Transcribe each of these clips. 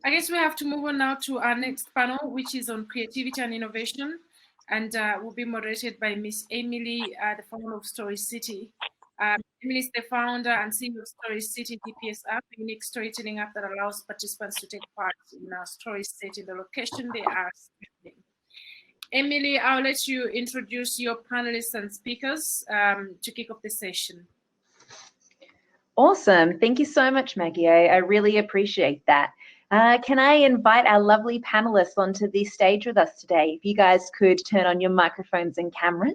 I guess we have to move on now to our next panel, which is on creativity and innovation, and will be moderated by Miss Emily, the founder of StoryCity. Emily is the founder and CEO of StoryCity DPS app, a unique storytelling app that allows participants to take part in our story set in the location they are standing. Emily, I'll let you introduce your panelists and speakers to kick off the session. Awesome. Thank you so much, Maggie. I really appreciate that. Can I invite our lovely panelists onto the stage with us today? If you guys could turn on your microphones and cameras.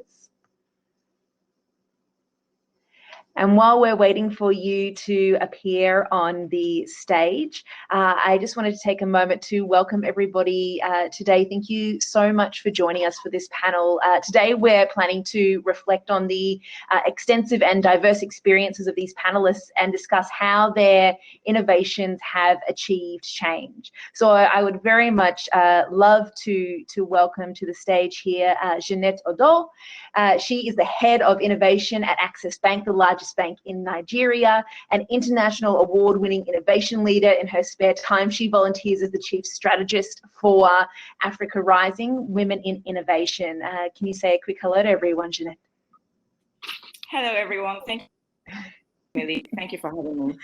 And while we're waiting for you to appear on the stage, I just wanted to take a moment to welcome everybody today. Thank you so much for joining us for this panel. Today, we're planning to reflect on the extensive and diverse experiences of these panelists and discuss how their innovations have achieved change. So I would very much love to welcome to the stage here Jeanette Uddoh. She is the head of innovation at Access Bank, the largest bank in Nigeria, an international award-winning innovation leader. In her spare time, she volunteers as the chief strategist for Africa Rising, Women in Innovation. Can you say a quick hello to everyone, Jeanette? Hello, everyone. Thank you, Emily. Thank you for having me.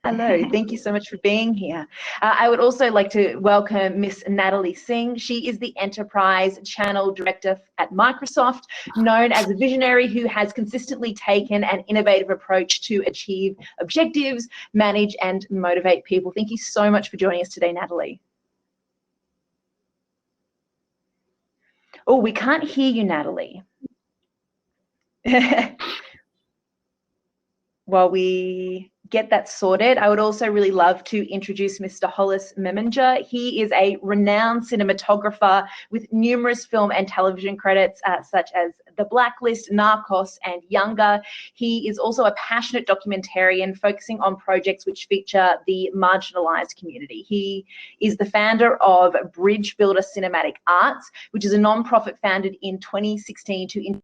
Hello, thank you so much for being here. I would also like to welcome Miss Natalie Singh. She is the Enterprise Channel Director at Microsoft, known as a visionary who has consistently taken an innovative approach to achieve objectives, manage and motivate people. Thank you so much for joining us today, Natalie. Oh, we can't hear you, Natalie. While we get that sorted, I would also really love to introduce Mr. Hollis Meminger. He is a renowned cinematographer with numerous film and television credits, such as The Blacklist, Narcos, and Younger. He is also a passionate documentarian focusing on projects which feature the marginalized community. He is the founder of Bridge Builder Cinematic Arts, which is a non-profit founded in 2016 to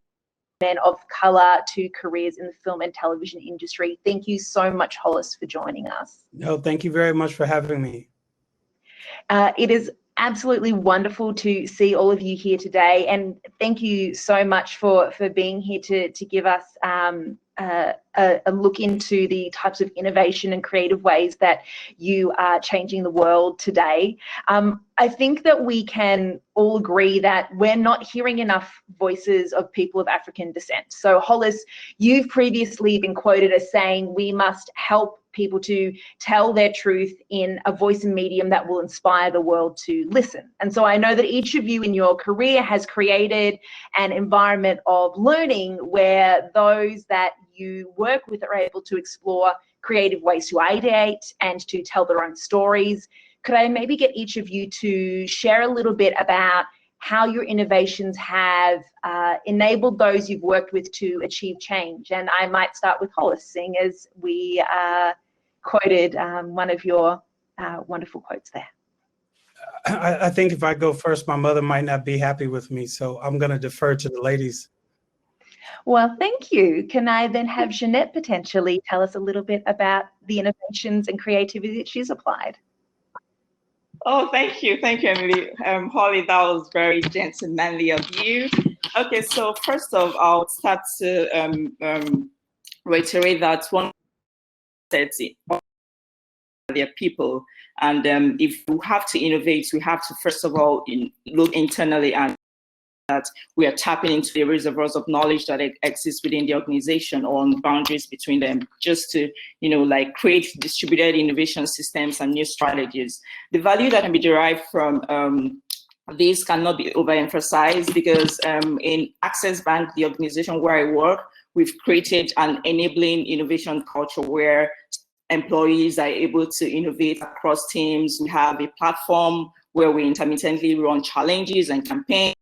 men of colour to careers in the film and television industry. Thank you so much, Hollis, for joining us. No, thank you very much for having me. It is absolutely wonderful to see all of you here today, and thank you so much for being here to give us a look into the types of innovation and creative ways that you are changing the world today. I think that we can all agree that we're not hearing enough voices of people of African descent. So Hollis, you've previously been quoted as saying we must help people to tell their truth in a voice and medium that will inspire the world to listen. And so I know that each of you in your career has created an environment of learning where those that you work with are able to explore creative ways to ideate and to tell their own stories. Could I maybe get each of you to share a little bit about how your innovations have enabled those you've worked with to achieve change? And I might start with Hollis, seeing as we quoted one of your wonderful quotes there. I think if I go first, my mother might not be happy with me, so I'm going to defer to the ladies. Well, thank you. Can I then have Jeanette potentially tell us a little bit about the innovations and creativity that she's applied? Oh, thank you, Emily. Holly, that was very gentlemanly of you. Okay, so first off, I'll start to reiterate that one said their people, and if we have to innovate, we have to first of all look internally and that we are tapping into the reservoirs of knowledge that exist within the organization or on boundaries between them, just to, like create distributed innovation systems and new strategies. The value that can be derived from this cannot be overemphasized because in Access Bank, the organization where I work, we've created an enabling innovation culture where employees are able to innovate across teams. We have a platform where we intermittently run challenges and campaigns.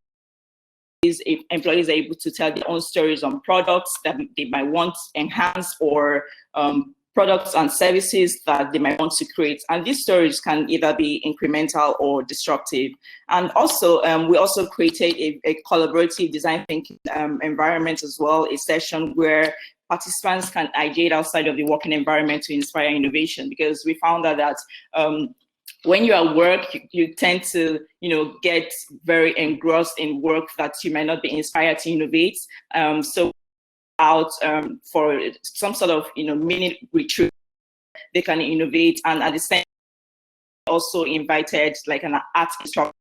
Employees are able to tell their own stories on products that they might want enhanced or products and services that they might want to create. And these stories can either be incremental or disruptive. And also, we also created a collaborative design thinking environment as well, a session where participants can ideate outside of the working environment to inspire innovation, because we found out that when you're at work, you tend to, get very engrossed in work that you might not be inspired to innovate. So out for some sort of, mini retreat, they can innovate. And at the same time, also invited like an art instructor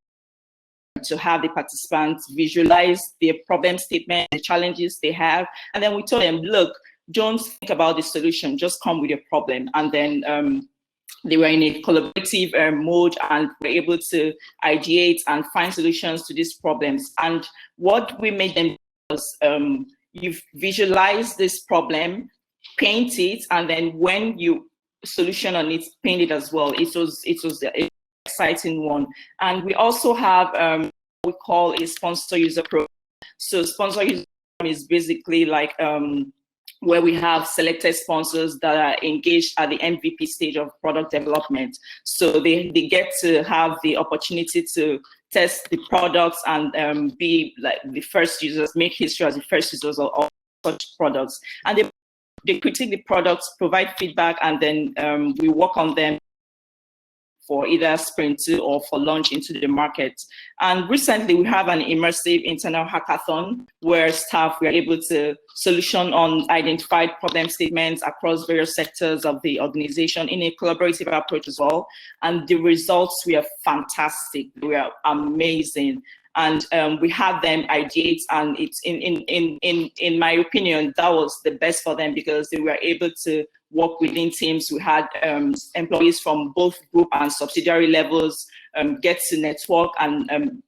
to have the participants visualize their problem statement, the challenges they have. And then we told them, look, don't think about the solution, just come with your problem. And then they were in a collaborative mode and were able to ideate and find solutions to these problems. And what we made them was, you've visualized this problem, paint it, and then when you solution on it, paint it as well. It was an exciting one. And we also have what we call a sponsor user program. So sponsor user program is basically like where we have selected sponsors that are engaged at the MVP stage of product development. So they get to have the opportunity to test the products and be like the first users, make history as the first users of such products. And they critique the products, provide feedback, and then we work on them for either sprint 2 or for launch into the market. And recently we have an immersive internal hackathon where staff were able to solution on identified problem statements across various sectors of the organization in a collaborative approach as well. And the results were fantastic, they were amazing. And we had them ideate, and it's in my opinion, that was the best for them because they were able to work within teams. We had employees from both group and subsidiary levels get to network and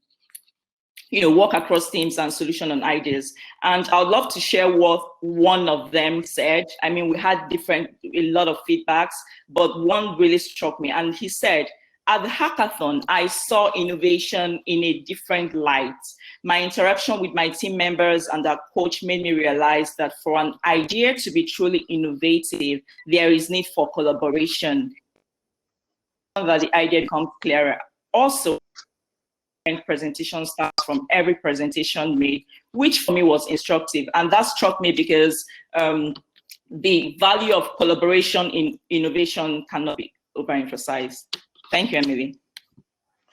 work across teams and solution on ideas. And I'd love to share what one of them said. I mean, we had a lot of feedbacks, but one really struck me. And he said, at the hackathon, I saw innovation in a different light. My interaction with my team members and our coach made me realize that for an idea to be truly innovative, there is need for collaboration. That the idea becomes clearer. Also, presentation starts from every presentation made, which for me was instructive. And that struck me because the value of collaboration in innovation cannot be overemphasized. Thank you, Emily.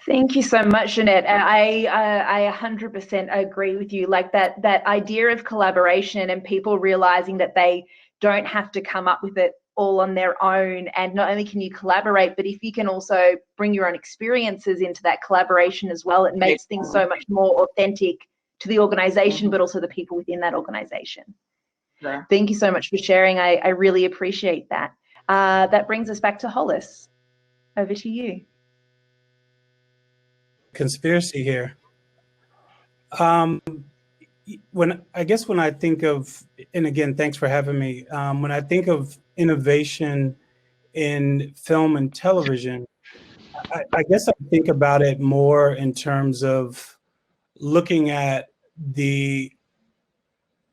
Thank you so much, Jeanette. I 100% agree with you. Like that idea of collaboration and people realizing that they don't have to come up with it all on their own. And not only can you collaborate, but if you can also bring your own experiences into that collaboration as well, it makes things so much more authentic to the organization, but also the people within that organization. Yeah. Thank you so much for sharing. I really appreciate that. That brings us back to Hollis. Over to you. Conspiracy here. When I think of, and again, thanks for having me. When I think of innovation in film and television, I guess I think about it more in terms of looking at the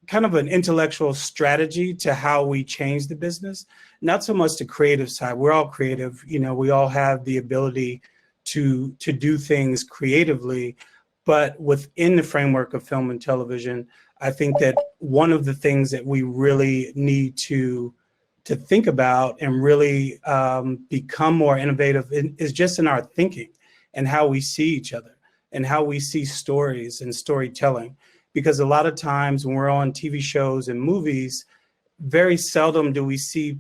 kind of an intellectual strategy to how we change the business, not so much the creative side. We're all creative, we all have the ability to do things creatively, but within the framework of film and television, I think that one of the things that we really need to think about and really become more innovative is just in our thinking and how we see each other and how we see stories and storytelling. Because a lot of times when we're on TV shows and movies, very seldom do we see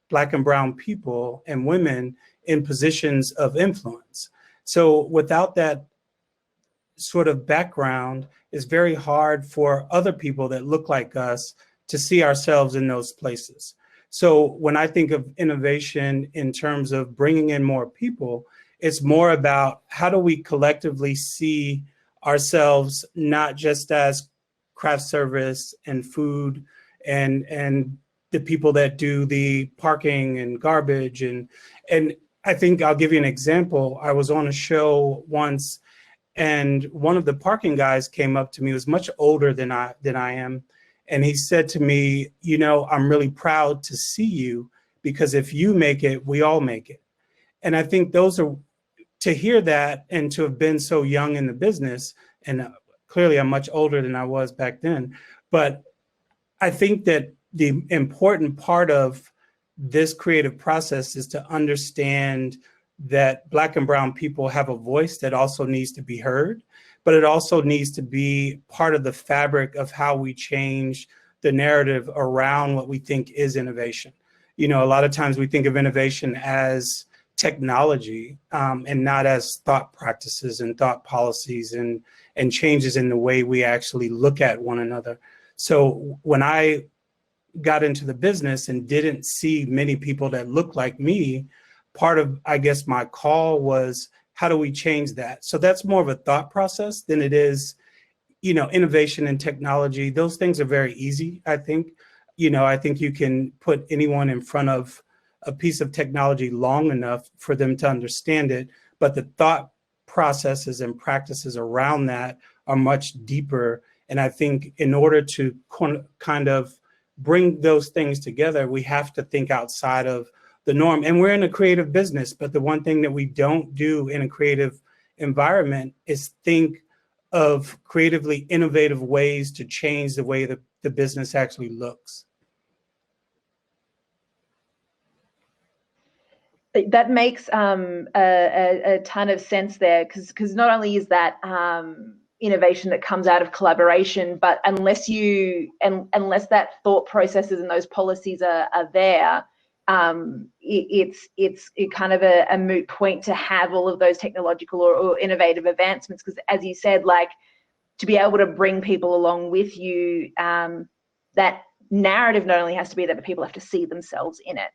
Black and brown people and women in positions of influence. So without that sort of background, it's very hard for other people that look like us to see ourselves in those places. So when I think of innovation in terms of bringing in more people, it's more about how do we collectively see ourselves not just as craft service and food and the people that do the parking and garbage and I think I'll give you an example. I was on a show once and one of the parking guys came up to me, he was much older than I am, and he said to me, I'm really proud to see you because if you make it, we all make it. And I think to hear that and to have been so young in the business, and clearly I'm much older than I was back then, but I think that the important part of this creative process is to understand that Black and brown people have a voice that also needs to be heard, but it also needs to be part of the fabric of how we change the narrative around what we think is innovation. You know, a lot of times we think of innovation as technology and not as thought practices and thought policies and changes in the way we actually look at one another. So when I got into the business and didn't see many people that looked like me, part of, I guess, my call was, how do we change that? So that's more of a thought process than it is, you know, innovation and technology. Those things are very easy, I think. You know, I think you can put anyone in front of a piece of technology long enough for them to understand it, but the thought processes and practices around that are much deeper. And I think in order to kind of bring those things together, we have to think outside of the norm. And we're in a creative business, but the one thing that we don't do in a creative environment is think of creatively innovative ways to change the way that the business actually looks. That makes a ton of sense there, because not only is that innovation that comes out of collaboration, but unless that thought processes and those policies are there, it's kind of a moot point to have all of those technological or innovative advancements, because as you said, like, to be able to bring people along with you, that narrative not only has to be there, but people have to see themselves in it.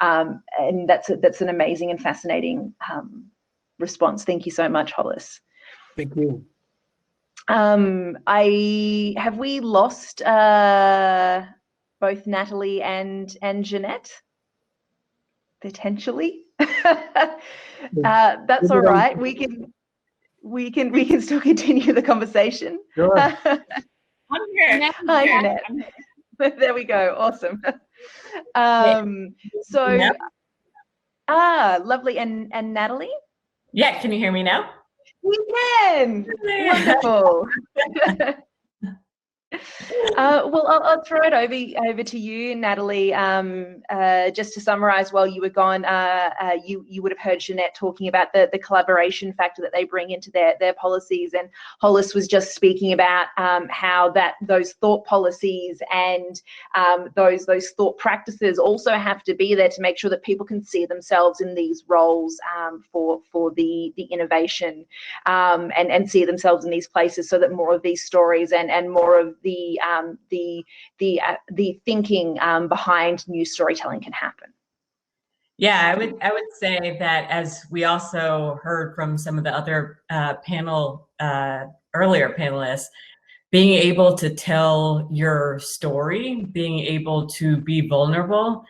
And that's an amazing and fascinating response. Thank you so much, Hollis. Thank you. Have we lost both Natalie and Jeanette? Potentially. That's all right. We can still continue the conversation. Sure. I'm here. Hi, Jeanette. There we go. Awesome. So, lovely. And Natalie? Yeah, can you hear me now? We can. Wonderful. Well, I'll throw it over to you, Natalie. Just to summarize, while you were gone, you would have heard Jeanette talking about the collaboration factor that they bring into their policies, and Hollis was just speaking about how those thought policies and those thought practices also have to be there to make sure that people can see themselves in these roles for the innovation, and see themselves in these places, so that more of these stories and more of the thinking behind new storytelling can happen. Yeah, I would say that, as we also heard from some of the other earlier panelists, being able to tell your story, being able to be vulnerable,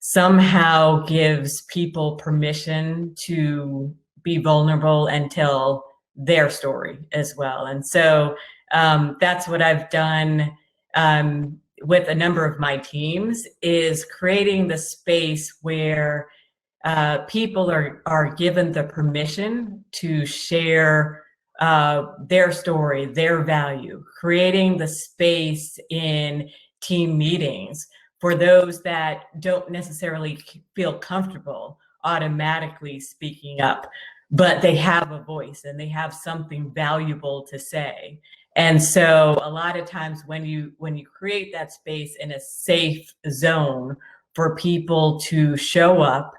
somehow gives people permission to be vulnerable and tell their story as well. And so that's what I've done with a number of my teams, is creating the space where people are given the permission to share their story, their value, creating the space in team meetings for those that don't necessarily feel comfortable automatically speaking up, but they have a voice and they have something valuable to say. And so a lot of times when you create that space in a safe zone for people to show up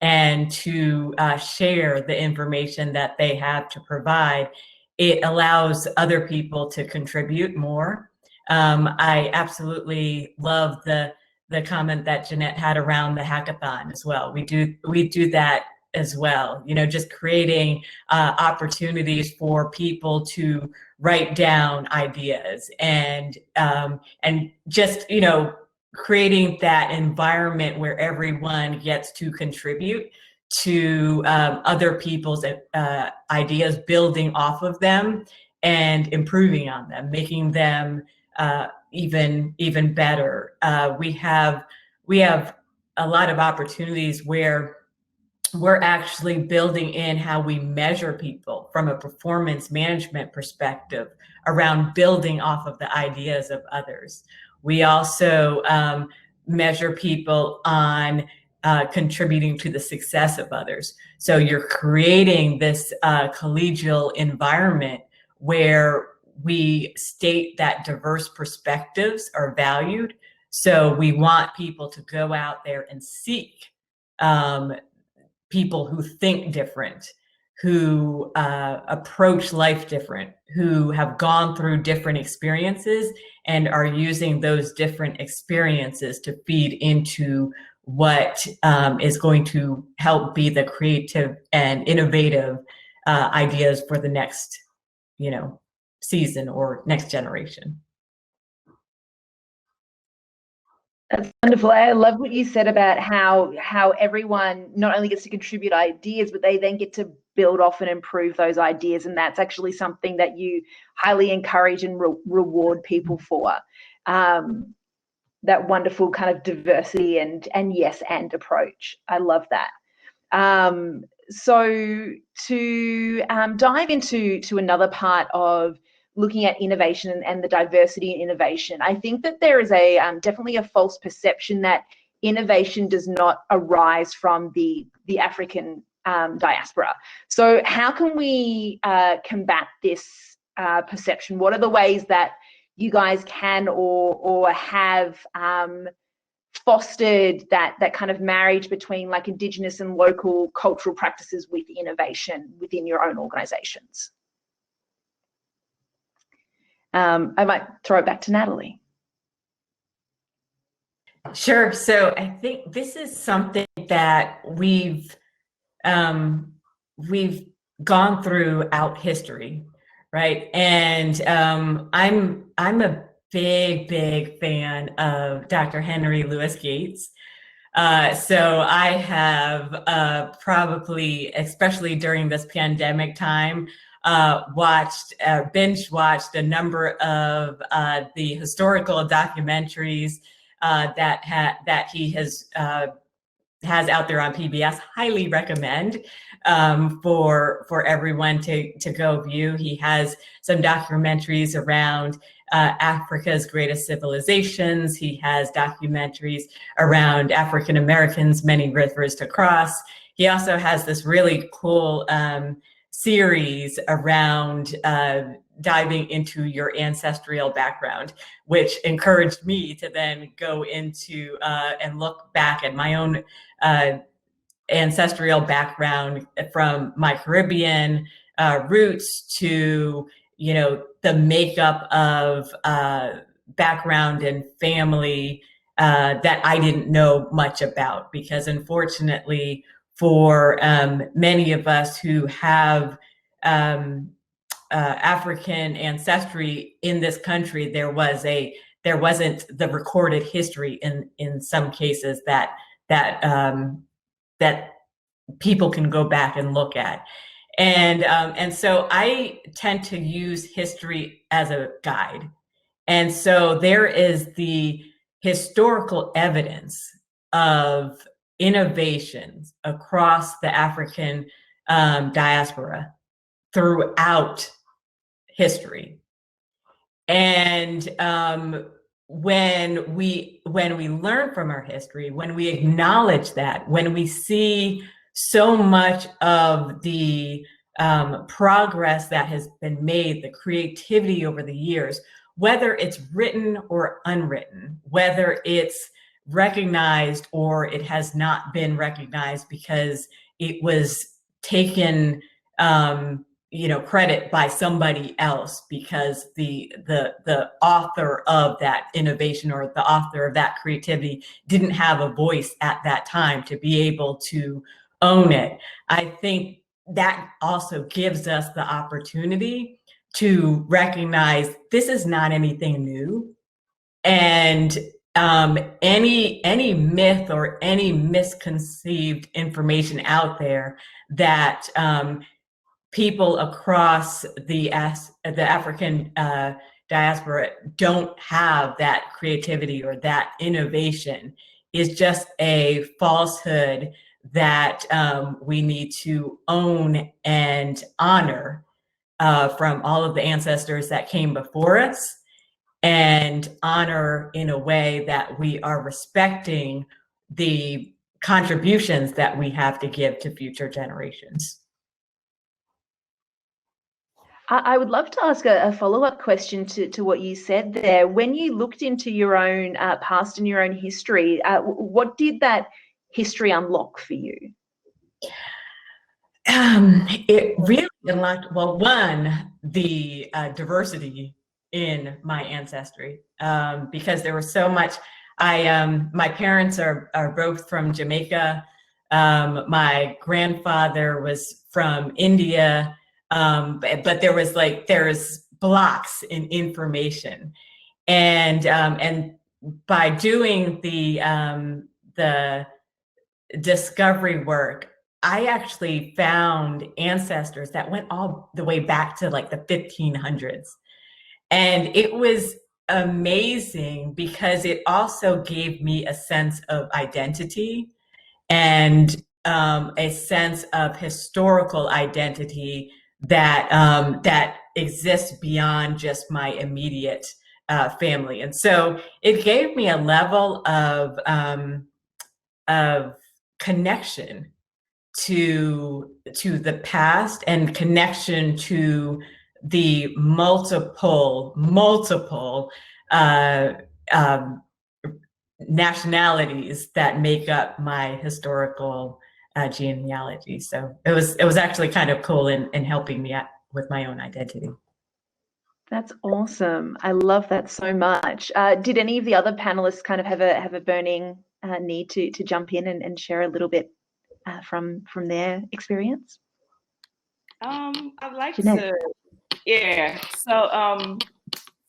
and to share the information that they have to provide, it allows other people to contribute more. I absolutely love the comment that Jeanette had around the hackathon as well. We do that as well, you know, just creating opportunities for people to write down ideas and just, you know, creating that environment where everyone gets to contribute to other people's ideas, building off of them and improving on them, making them even better. We have a lot of opportunities where we're actually building in how we measure people from a performance management perspective around building off of the ideas of others. We also measure people on contributing to the success of others. So you're creating this collegial environment where we state that diverse perspectives are valued. So we want people to go out there and seek people who think different, who approach life different, who have gone through different experiences and are using those different experiences to feed into what is going to help be the creative and innovative ideas for the next, season or next generation. That's wonderful. I love what you said about how everyone not only gets to contribute ideas, but they then get to build off and improve those ideas. And that's actually something that you highly encourage and reward people for. That wonderful kind of diversity and yes and approach. I love that. So to dive into another part of looking at innovation and the diversity in innovation, I think that there is definitely a false perception that innovation does not arise from the African diaspora. So how can we combat this perception? What are the ways that you guys can or have fostered that kind of marriage between like Indigenous and local cultural practices with innovation within your own organizations? I might throw it back to Natalie. Sure. So I think this is something that we've gone throughout history, right? And I'm a big fan of Dr. Henry Louis Gates. So I have probably, especially during this pandemic time, binge watched a number of the historical documentaries that he has out there on PBS. Highly recommend for everyone to go view. He has some documentaries around Africa's greatest civilizations. He has documentaries around African Americans, many rivers to cross. He also has this really cool series around diving into your ancestral background, which encouraged me to then go into and look back at my own ancestral background from my Caribbean roots to, the makeup of background and family that I didn't know much about, because unfortunately for many of us who have African ancestry in this country, there wasn't the recorded history in some cases that people can go back and look at. And so I tend to use history as a guide. And so there is the historical evidence of innovations across the African diaspora throughout history. And when we learn from our history, when we acknowledge that, when we see so much of the progress that has been made, the creativity over the years, whether it's written or unwritten, whether it's recognized or it has not been recognized because it was taken credit by somebody else because the author of that innovation or the author of that creativity didn't have a voice at that time to be able to own it. I think that also gives us the opportunity to recognize this is not anything new, and any myth or any misconceived information out there that people across the African diaspora don't have that creativity or that innovation is just a falsehood that we need to own and honor from all of the ancestors that came before us, and honor in a way that we are respecting the contributions that we have to give to future generations. I would love to ask a follow-up question to what you said there. When you looked into your own past and your own history, what did that history unlock for you? It really unlocked, well, one, the diversity in my ancestry, because there was so much. My parents are both from Jamaica. My grandfather was from India. But there's blocks in information, and by doing the discovery work, I actually found ancestors that went all the way back to like the 1500s, and it was amazing because it also gave me a sense of identity and a sense of historical identity that exists beyond just my immediate family. And so it gave me a level of connection to the past and connection to the multiple nationalities that make up my historical genealogy. So it was actually kind of cool in helping me with my own identity. That's awesome. I love that so much. Did any of the other panelists kind of have a burning need to jump in and share a little bit from their experience? I'd like Jeanette. to, yeah. So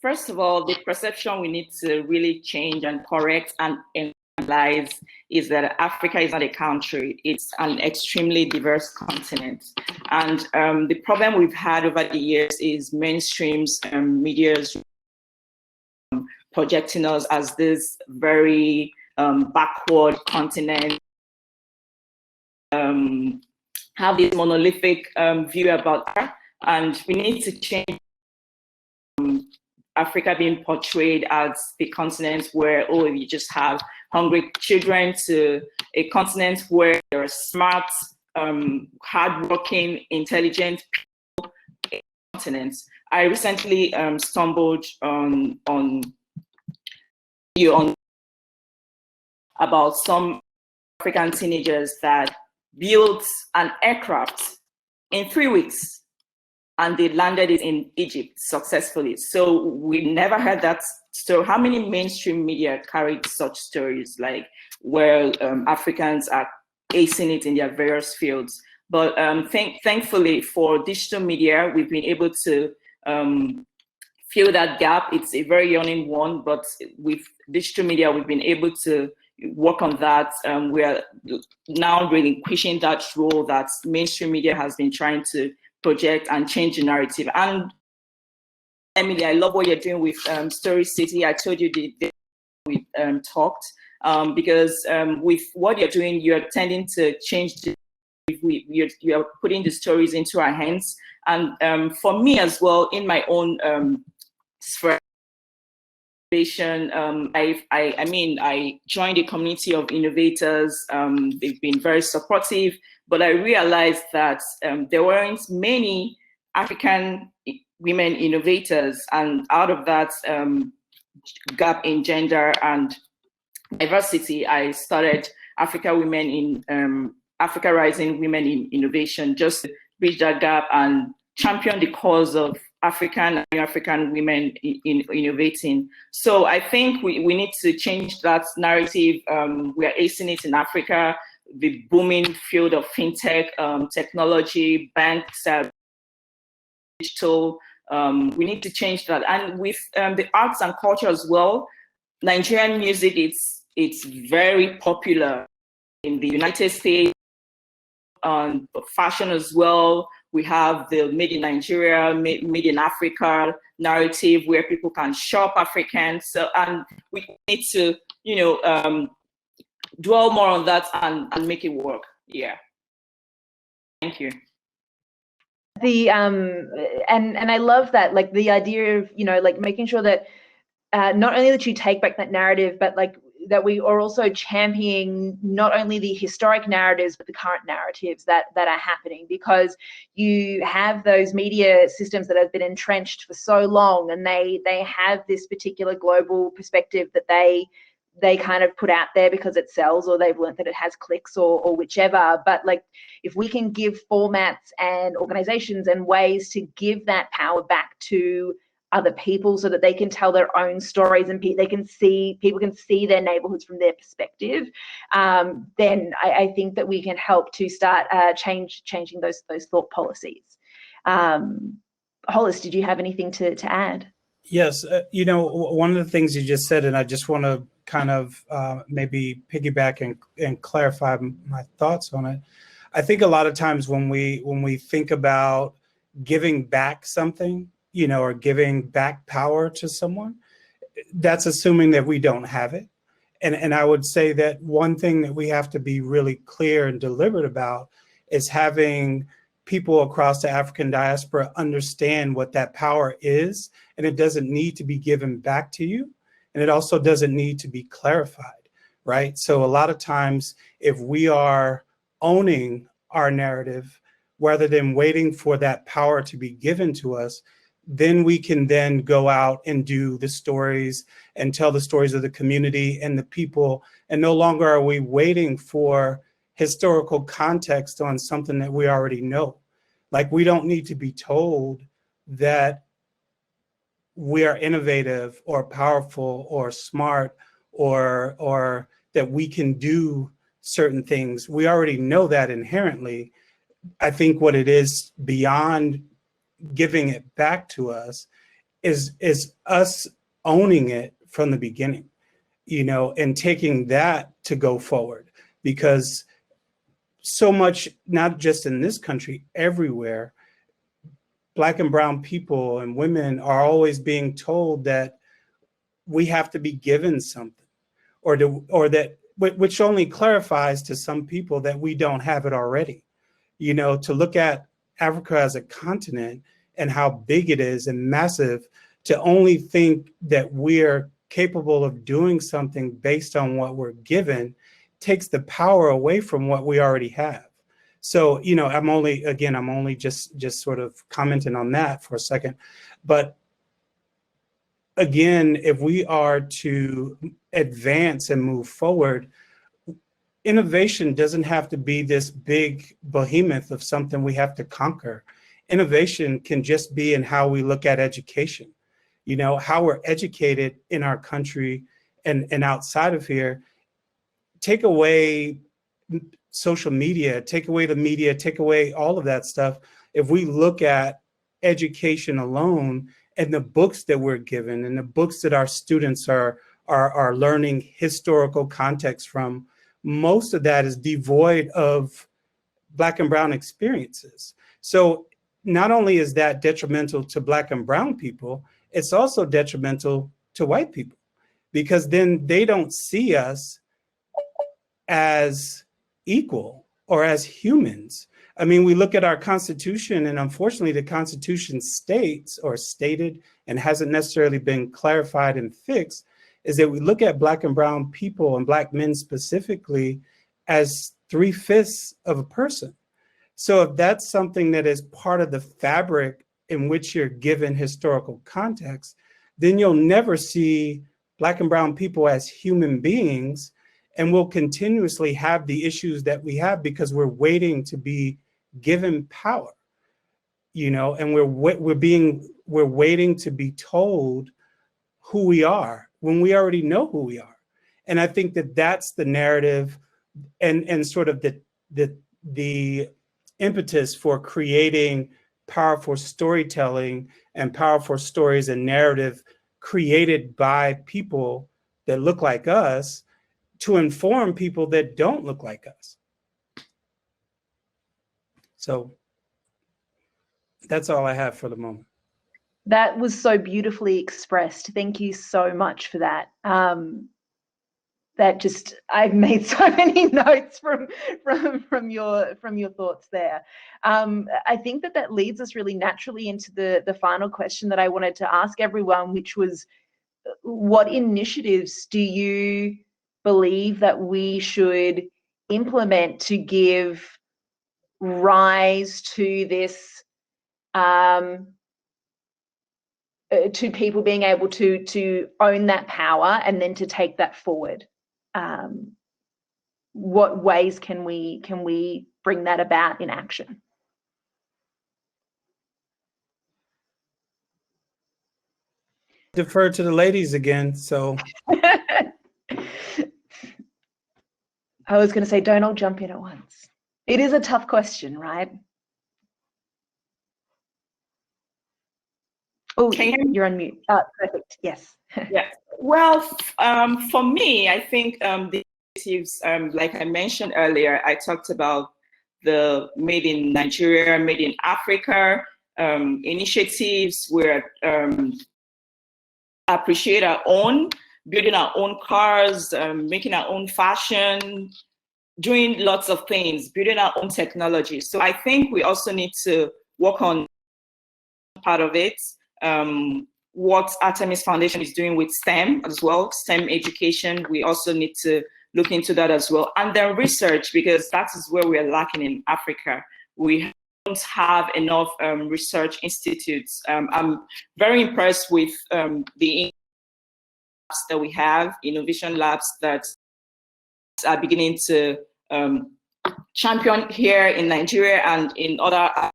first of all, the perception we need to really change and correct and analyze is that Africa is not a country, it's an extremely diverse continent. And the problem we've had over the years is mainstreams, media's projecting us as this very backward continent, have this monolithic view about Africa, and we need to change Africa being portrayed as the continent where, oh, you just have hungry children, to a continent where there are smart, hardworking, intelligent people. Continents. I recently stumbled on about some African teenagers that built an aircraft in 3 weeks, and they landed it in Egypt successfully. So we never heard that story. How many mainstream media carried such stories, like where Africans are acing it in their various fields? But thankfully for digital media, we've been able to fill that gap. It's a very yawning one, but with digital media, we've been able to work on that. We are now relinquishing that role that mainstream media has been trying to project and change the narrative. And Emily, I love what you're doing with StoryCity. I told you we talked, because with what you're doing, you're tending to change the, you're putting the stories into our hands. And for me as well, in my own sphere, I joined a community of innovators. They've been very supportive, but I realized that there weren't many African women innovators, and out of that gap in gender and diversity, I started Africa Rising Women in Innovation, just to bridge that gap and champion the cause of African women in innovating. So I think we need to change that narrative. We are acing it in Africa, the booming field of fintech, technology, banks, digital. We need to change that. And with the arts and culture as well, Nigerian music, it's very popular in the United States, fashion as well. We have the made in Nigeria, made in Africa narrative where people can shop African. So, and we need to, dwell more on that and make it work. Yeah. Thank you. The and I love that, like the idea of, like making sure that not only that you take back that narrative, but like we are also championing not only the historic narratives but the current narratives that are happening, because you have those media systems that have been entrenched for so long, and they have this particular global perspective that they kind of put out there because it sells, or they've learned that it has clicks, or whichever. But like, if we can give formats and organizations and ways to give that power back to other people so that they can tell their own stories, and people can see their neighborhoods from their perspective, then I think that we can help to start changing those thought policies. Hollis, did you have anything to add? Yes, one of the things you just said, and I just want to kind of maybe piggyback and clarify my thoughts on it. I think a lot of times when we think about giving back something, or giving back power to someone, that's assuming that we don't have it. And I would say that one thing that we have to be really clear and deliberate about is having people across the African diaspora understand what that power is, and it doesn't need to be given back to you, and it also doesn't need to be clarified, right? So a lot of times, if we are owning our narrative rather than waiting for that power to be given to us, then we can then go out and do the stories and tell the stories of the community and the people, and no longer are we waiting for historical context on something that we already know. Like, we don't need to be told that we are innovative or powerful or smart or that we can do certain things. We already know that inherently. I think what it is beyond giving it back to us is us owning it from the beginning, and taking that to go forward, because so much, not just in this country, everywhere, Black and brown people and women are always being told that we have to be given something, or that, which only clarifies to some people that we don't have it already. To look at Africa as a continent and how big it is and massive, to only think that we're capable of doing something based on what we're given takes the power away from what we already have. So, I'm only just sort of commenting on that for a second. But again, if we are to advance and move forward, innovation doesn't have to be this big behemoth of something we have to conquer. Innovation can just be in how we look at education, how we're educated in our country and outside of here. Take away social media, take away the media, take away all of that stuff. If we look at education alone and the books that we're given and the books that our students are learning historical context from, most of that is devoid of Black and brown experiences. So not only is that detrimental to Black and brown people, it's also detrimental to white people, because then they don't see us as equal or as humans. I mean, we look at our Constitution, and unfortunately the Constitution states, or stated, and hasn't necessarily been clarified and fixed, is that we look at Black and brown people, and Black men specifically, as 3/5 of a person. So if that's something that is part of the fabric in which you're given historical context, then you'll never see Black and brown people as human beings, and we'll continuously have the issues that we have because we're waiting to be given power, and we're waiting to be told who we are when we already know who we are. And I think that that's the narrative and sort of the impetus for creating powerful storytelling and powerful stories and narrative created by people that look like us to inform people that don't look like us. So that's all I have for the moment. That was so beautifully expressed. Thank you so much for that. I've made so many notes from your thoughts there. I think that leads us really naturally into the final question that I wanted to ask everyone, which was, what initiatives do you believe that we should implement to give rise to this, to people being able to own that power and then to take that forward? What ways can we bring that about in action? Defer to the ladies again, so. I was going to say, don't all jump in at once. It is a tough question, right? Oh, you're on mute. Perfect. Yes. Yeah. Well, for me, I think the initiatives, like I mentioned earlier, I talked about the Made in Nigeria, Made in Africa initiatives where appreciate our own, building our own cars, making our own fashion, doing lots of things, building our own technology. So I think we also need to work on part of it. What Artemis Foundation is doing with STEM as well, STEM education, we also need to look into that as well. And then research, because that is where we're lacking in Africa. We don't have enough research institutes. I'm very impressed with the labs that we have, innovation labs that are beginning to champion here in Nigeria and in other as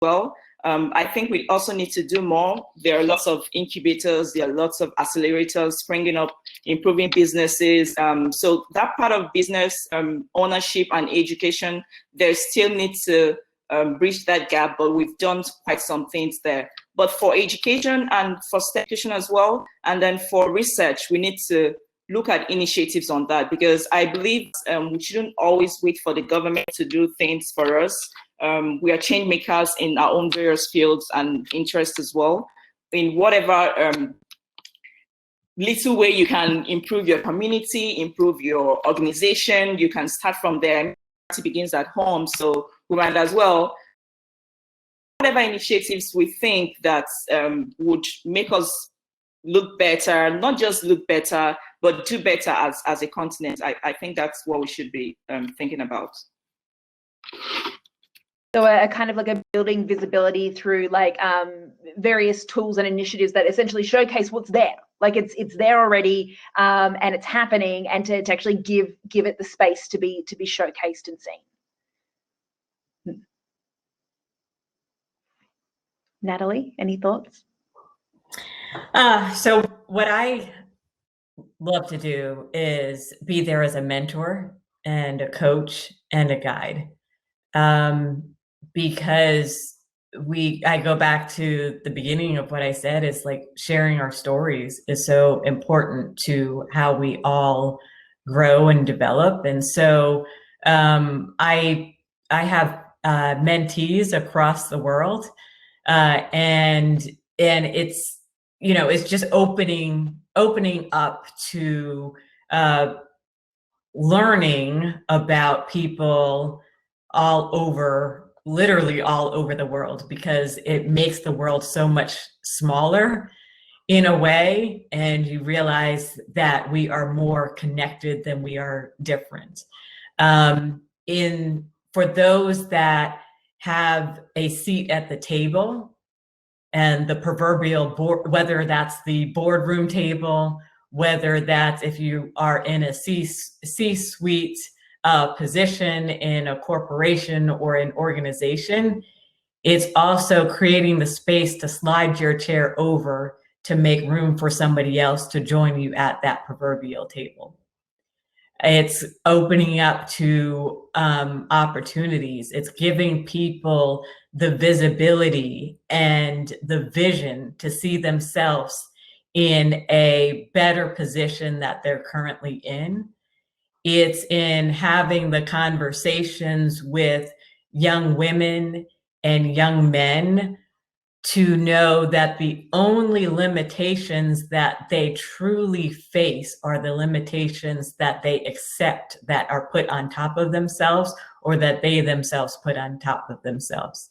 well. I think we also need to do more. There are lots of incubators, there are lots of accelerators springing up, improving businesses. So that part of business ownership and education, there still needs to bridge that gap, but we've done quite some things there. But for education and for STEM education as well, and then for research, we need to look at initiatives on that, because I believe we shouldn't always wait for the government to do things for us. We are change makers in our own various fields and interests as well. In whatever little way you can improve your community, improve your organization, you can start from there. It begins at home, so we might as well, whatever initiatives we think that would make us look better, not just look better, but do better as a continent. I think that's what we should be thinking about. So a kind of like a building visibility through like various tools and initiatives that essentially showcase what's there. Like it's there already and it's happening, and to actually give it the space to be showcased and seen. Natalie, any thoughts? So what I love to do is be there as a mentor and a coach and a guide. Because I go back to the beginning of what I said, is like sharing our stories is so important to how we all grow and develop. And so I have mentees across the world, and it's, you know, it's just opening up to learning about people all over, literally all over the world, because it makes the world so much smaller in a way, and you realize that we are more connected than we are different. For those that have a seat at the table, and the proverbial board, whether that's the boardroom table, whether that's if you are in a C-suite position in a corporation or an organization, it's also creating the space to slide your chair over to make room for somebody else to join you at that proverbial table. It's opening up to opportunities. It's giving people the visibility and the vision to see themselves in a better position that they're currently in. It's in having the conversations with young women and young men to know that the only limitations that they truly face are the limitations that they accept that are put on top of themselves, or that they themselves put on top of themselves.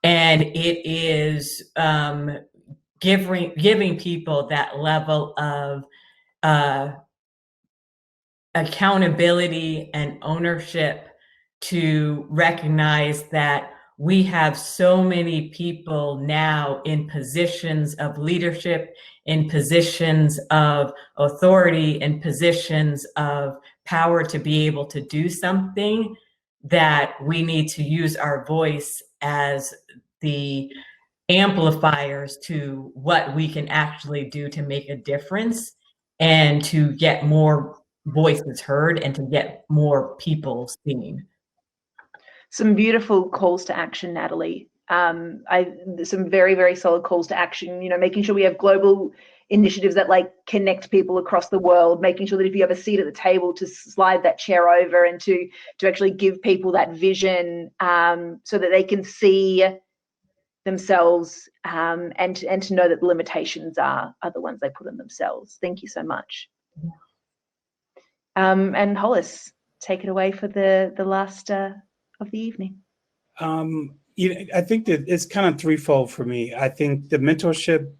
And it is giving people that level of accountability and ownership to recognize that we have so many people now in positions of leadership, in positions of authority, in positions of power to be able to do something, that we need to use our voice as the amplifiers to what we can actually do to make a difference and to get more voices heard and to get more people seen. Some beautiful calls to action, Natalie. Some very, very solid calls to action, you know, making sure we have global initiatives that like connect people across the world, making sure that if you have a seat at the table to slide that chair over and to actually give people that vision so that they can see themselves and to know that the limitations are the ones they put on themselves. Thank you so much. And Hollis, take it away for the last of the evening. You know, I think that it's kind of threefold for me. I think the mentorship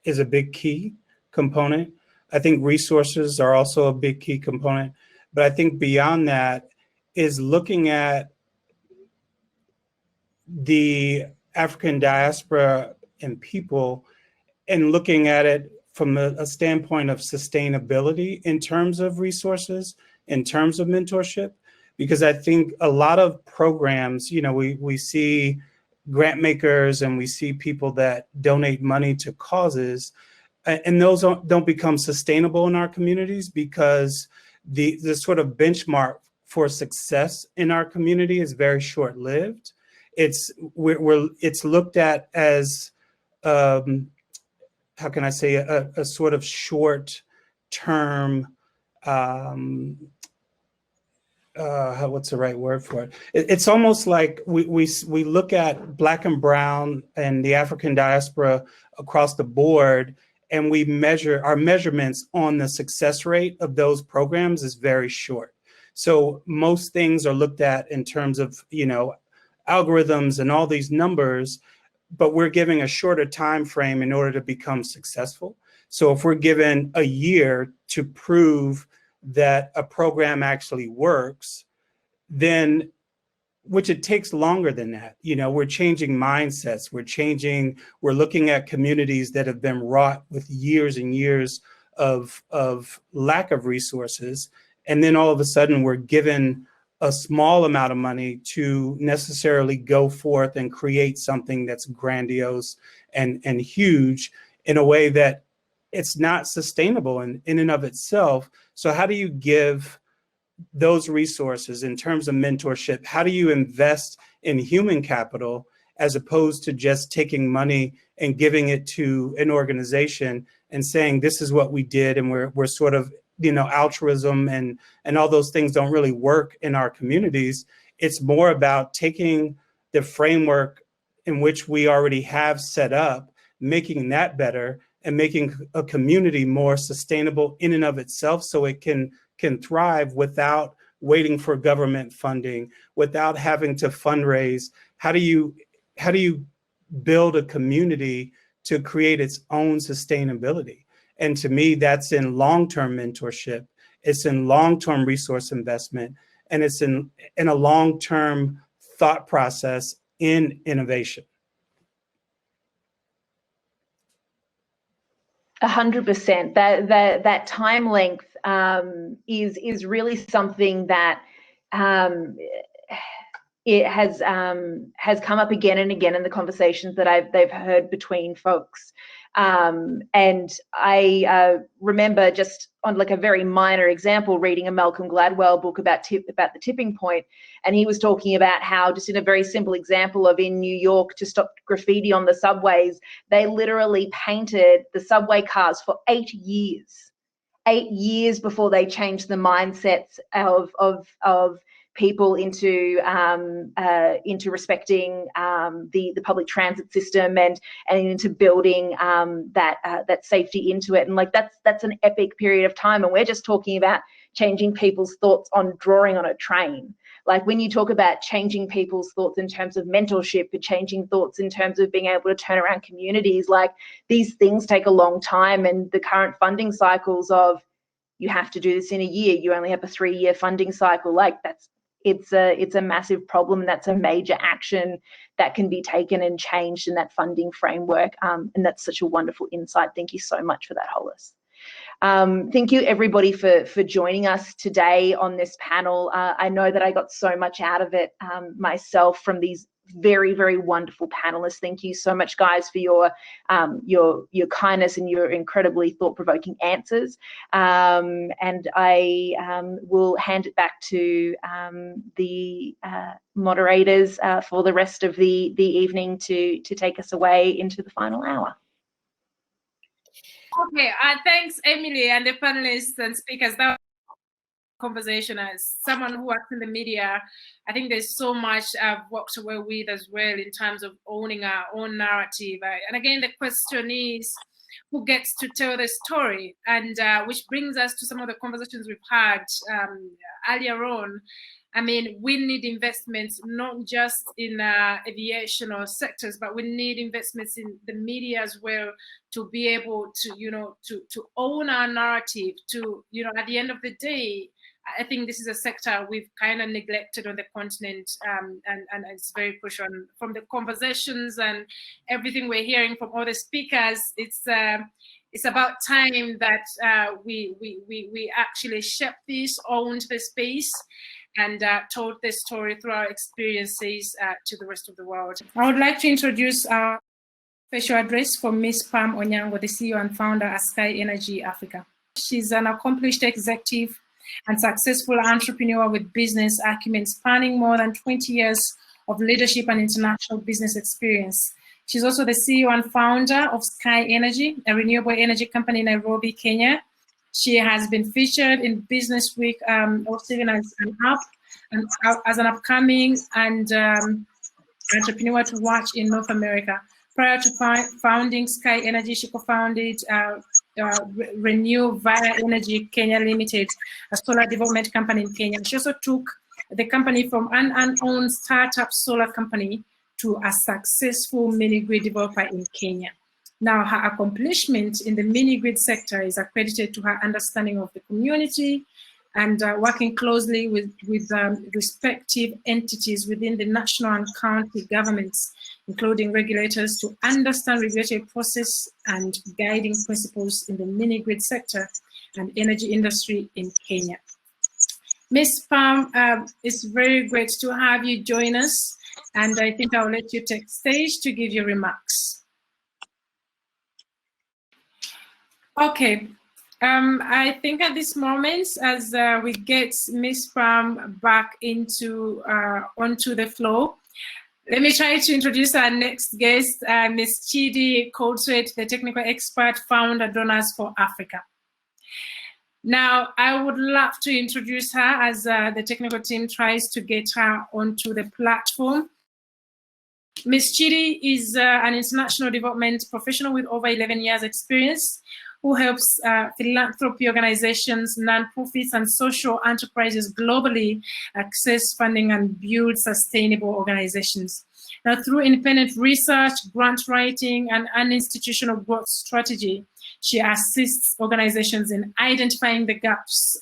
is a big key component. I think resources are also a big key component. But I think beyond that is looking at the African diaspora and people and looking at it from a standpoint of sustainability in terms of resources, in terms of mentorship. Because I think a lot of programs, you know, we see grant makers and we see people that donate money to causes, and those don't become sustainable in our communities because the sort of benchmark for success in our community is very short-lived. It's looked at as how can I say a sort of short-term what's the right word for it? It's almost like we look at Black and Brown and the African diaspora across the board, and we measure our measurements on the success rate of those programs is very short. So most things are looked at in terms of, you know, algorithms and all these numbers, but we're giving a shorter time frame in order to become successful. So if we're given a year to prove that a program actually works, then, which it takes longer than that. You know, we're changing mindsets, we're looking at communities that have been wrought with years and years of lack of resources. And then all of a sudden we're given a small amount of money to necessarily go forth and create something that's grandiose and huge in a way that it's not sustainable in and of itself. So how do you give those resources in terms of mentorship? How do you invest in human capital as opposed to just taking money and giving it to an organization and saying, this is what we did, and we're sort of, you know, altruism and all those things don't really work in our communities. It's more about taking the framework in which we already have set up, making that better, and making a community more sustainable in and of itself so it can thrive without waiting for government funding, without having to fundraise. How do you build a community to create its own sustainability? And to me, that's in long-term mentorship, it's in long-term resource investment, and it's in a long-term thought process in innovation. 100%. That time length is really something that it has come up again and again in the conversations that they've heard between folks. And I remember, just on like a very minor example, reading a Malcolm Gladwell book about the tipping point, and he was talking about how, just in a very simple example of in New York, to stop graffiti on the subways, they literally painted the subway cars for 8 years. 8 years before they changed the mindsets of people into respecting the public transit system and into building that safety into it. And like that's an epic period of time. And we're just talking about changing people's thoughts on drawing on a train. Like when you talk about changing people's thoughts in terms of mentorship and changing thoughts in terms of being able to turn around communities, like these things take a long time, and the current funding cycles of you have to do this in a year, you only have a 3-year funding cycle. Like it's a massive problem, and that's a major action that can be taken and changed in that funding framework. And that's such a wonderful insight. Thank you so much for that, Hollis. Thank you everybody for joining us today on this panel. I know that I got so much out of it myself from these very, very wonderful panelists. Thank you so much, guys, for your kindness and your incredibly thought-provoking answers. And I will hand it back to the moderators for the rest of the evening to take us away into the final hour. Okay, thanks, Emily, and the panelists and speakers. That conversation, as someone who works in the media, I think there's so much I've walked away with as well in terms of owning our own narrative. And again, the question is, who gets to tell the story? And which brings us to some of the conversations we've had earlier on. I mean, we need investments, not just in aviation or sectors, but we need investments in the media as well to be able to, to own our narrative, to, at the end of the day, I think this is a sector we've kind of neglected on the continent, and it's very crucial. And from the conversations and everything we're hearing from all the speakers, it's about time that we actually shaped this, owned the space, and told the story through our experiences to the rest of the world. I would like to introduce our special address for Ms. Pam Onyango, the CEO and founder at Sky Energy Africa. She's an accomplished executive and successful entrepreneur with business acumen spanning more than 20 years of leadership and international business experience. She's also the CEO and founder of Sky Energy, a renewable energy company in Nairobi, Kenya. She has been featured in Business Week, also even as an app, and as an upcoming and entrepreneur to watch in North America. Prior to founding Sky Energy, she co-founded Renew Via Energy Kenya Limited, a solar development company in Kenya. She also took the company from an unowned startup solar company to a successful mini-grid developer in Kenya. Now, her accomplishment in the mini-grid sector is accredited to her understanding of the community and working closely with respective entities within the national and county governments, including regulators, to understand regulatory process and guiding principles in the mini-grid sector and energy industry in Kenya. Ms. Pam, it's very great to have you join us, and I think I'll let you take stage to give your remarks. Okay. I think at this moment, as we get Ms. Pam back onto the floor, let me try to introduce our next guest, Ms. Chidi Colesworth, the technical expert, founder, Donors for Africa. Now, I would love to introduce her as the technical team tries to get her onto the platform. Ms. Chidi is an international development professional with over 11 years experience, who helps philanthropy organizations, nonprofits, and social enterprises globally access funding and build sustainable organizations. Now, through independent research, grant writing, and an institutional growth strategy, she assists organizations in identifying the gaps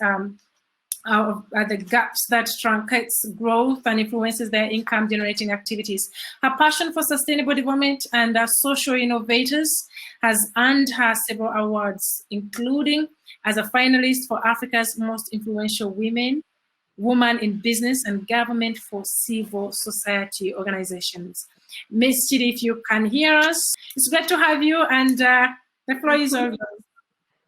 that truncates growth and influences their income-generating activities. Her passion for sustainable development and social innovators has earned her several awards, including as a finalist for Africa's Most Influential Woman in Business and Government for Civil Society Organizations. Ms. Chidi, if you can hear us, it's great to have you, and the floor is yours.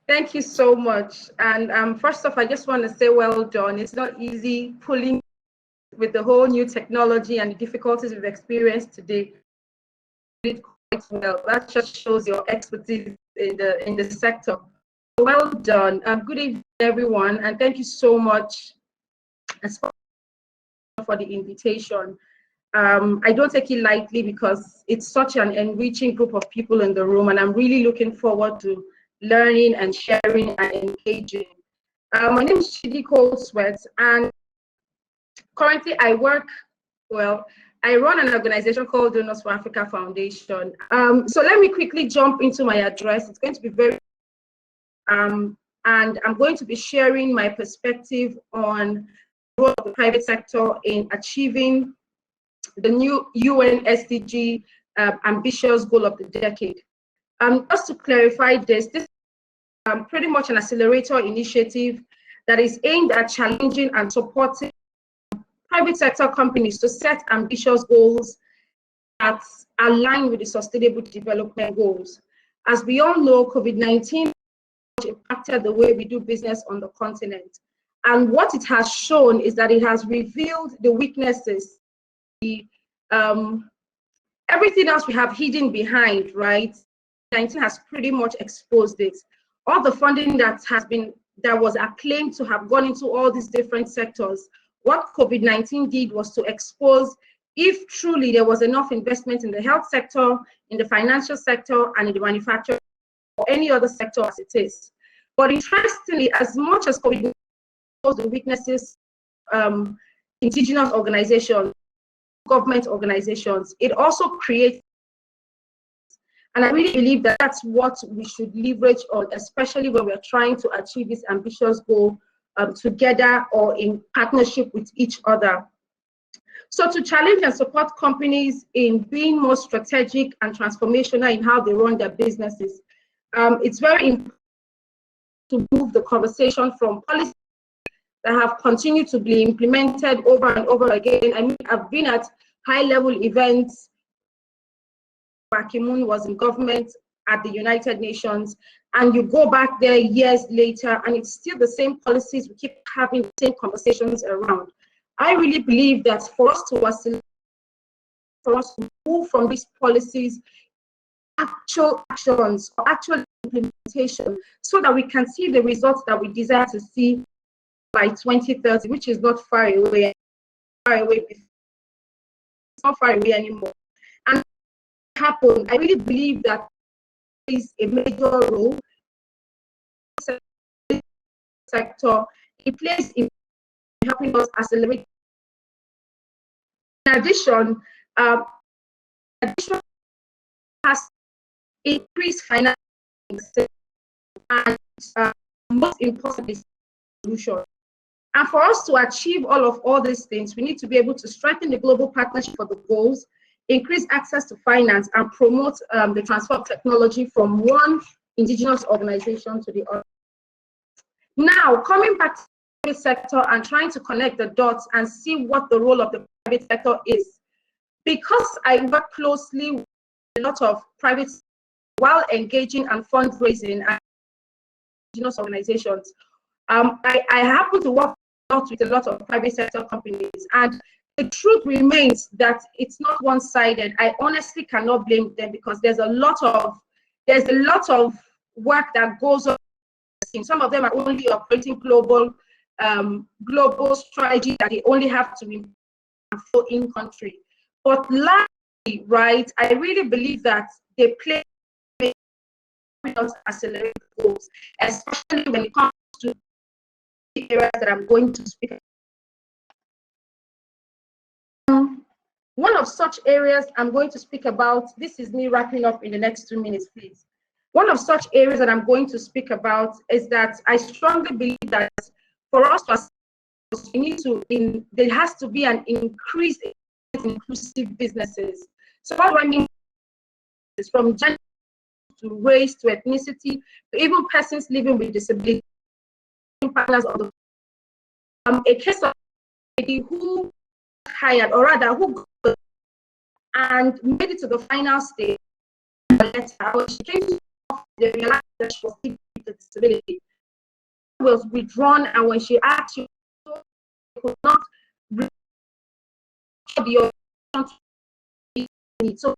Thank you so much. And first off, I just want to say well done. It's not easy pulling with the whole new technology and the difficulties we've experienced today. Quite well. That just shows your expertise in the sector. Well done. Good evening, everyone, and thank you so much for the invitation. I don't take it lightly because it's such an enriching group of people in the room, and I'm really looking forward to learning and sharing and engaging. My name is Chidi Colesworth, and currently I run an organization called Donors for Africa Foundation. So let me quickly jump into my address. It's going to be very, and I'm going to be sharing my perspective on the role of the private sector in achieving the new UN SDG ambitious goal of the decade. Just to clarify this is pretty much an accelerator initiative that is aimed at challenging and supporting private sector companies to set ambitious goals that align with the Sustainable Development Goals. As we all know, COVID-19 impacted the way we do business on the continent. And what it has shown is that it has revealed the weaknesses, everything else we have hidden behind, right? 19 has pretty much exposed it. All the funding that was acclaimed to have gone into all these different sectors, what COVID-19 did was to expose if truly there was enough investment in the health sector, in the financial sector, and in the manufacturing, or any other sector as it is. But interestingly, as much as COVID exposed the weaknesses, indigenous organizations, government organizations, it also creates, and I really believe that that's what we should leverage on, especially when we're trying to achieve this ambitious goal together or in partnership with each other. So to challenge and support companies in being more strategic and transformational in how they run their businesses, it's very important to move the conversation from policies that have continued to be implemented over and over again. I mean, I've been at high-level events. Ban Ki-moon was in government at the United Nations, and you go back there years later, and it's still the same policies. We keep having the same conversations around. I really believe that for us to move from these policies, actual actions or actual implementation, so that we can see the results that we desire to see by 2030, which is not far away. It's not far away anymore. And happen, I really believe that is a major role sector. It plays in helping us accelerate. In addition, has increased financing and most importantly, solution. And for us to achieve all these things, we need to be able to strengthen the global partnership for the goals, increase access to finance, and promote the transfer of technology from one indigenous organization to the other. Now, coming back to the private sector and trying to connect the dots and see what the role of the private sector is. Because I work closely with a lot of private while engaging and fundraising and indigenous organizations, I happen to work with a lot of private sector companies, and the truth remains that it's not one-sided. I honestly cannot blame them because there's a lot of work that goes on. Some of them are only operating global strategy that they only have to for in country. But lastly, right, I really believe that they play accelerate goals, especially when it comes to the areas that I'm going to speak about. One of such areas I'm going to speak about, this is me wrapping up in the next 2 minutes, please. One of such areas that I'm going to speak about is that I strongly believe that for us there has to be an increase in inclusive businesses. So what do I mean? It's from gender to race to ethnicity to even persons living with disability. Partners on the a case of a lady who hired, or rather who and made it to the final stage. When she came to they realized that she was living with a disability. She was withdrawn, and when she asked, she could not reach the so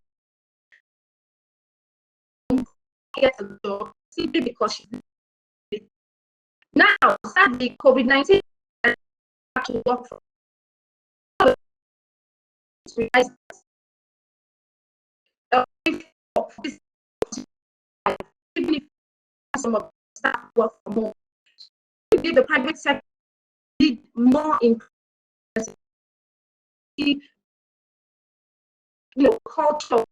get a job simply because she now sadly COVID-19 to work for even if some of the staff work from home, the private sector need more in culture.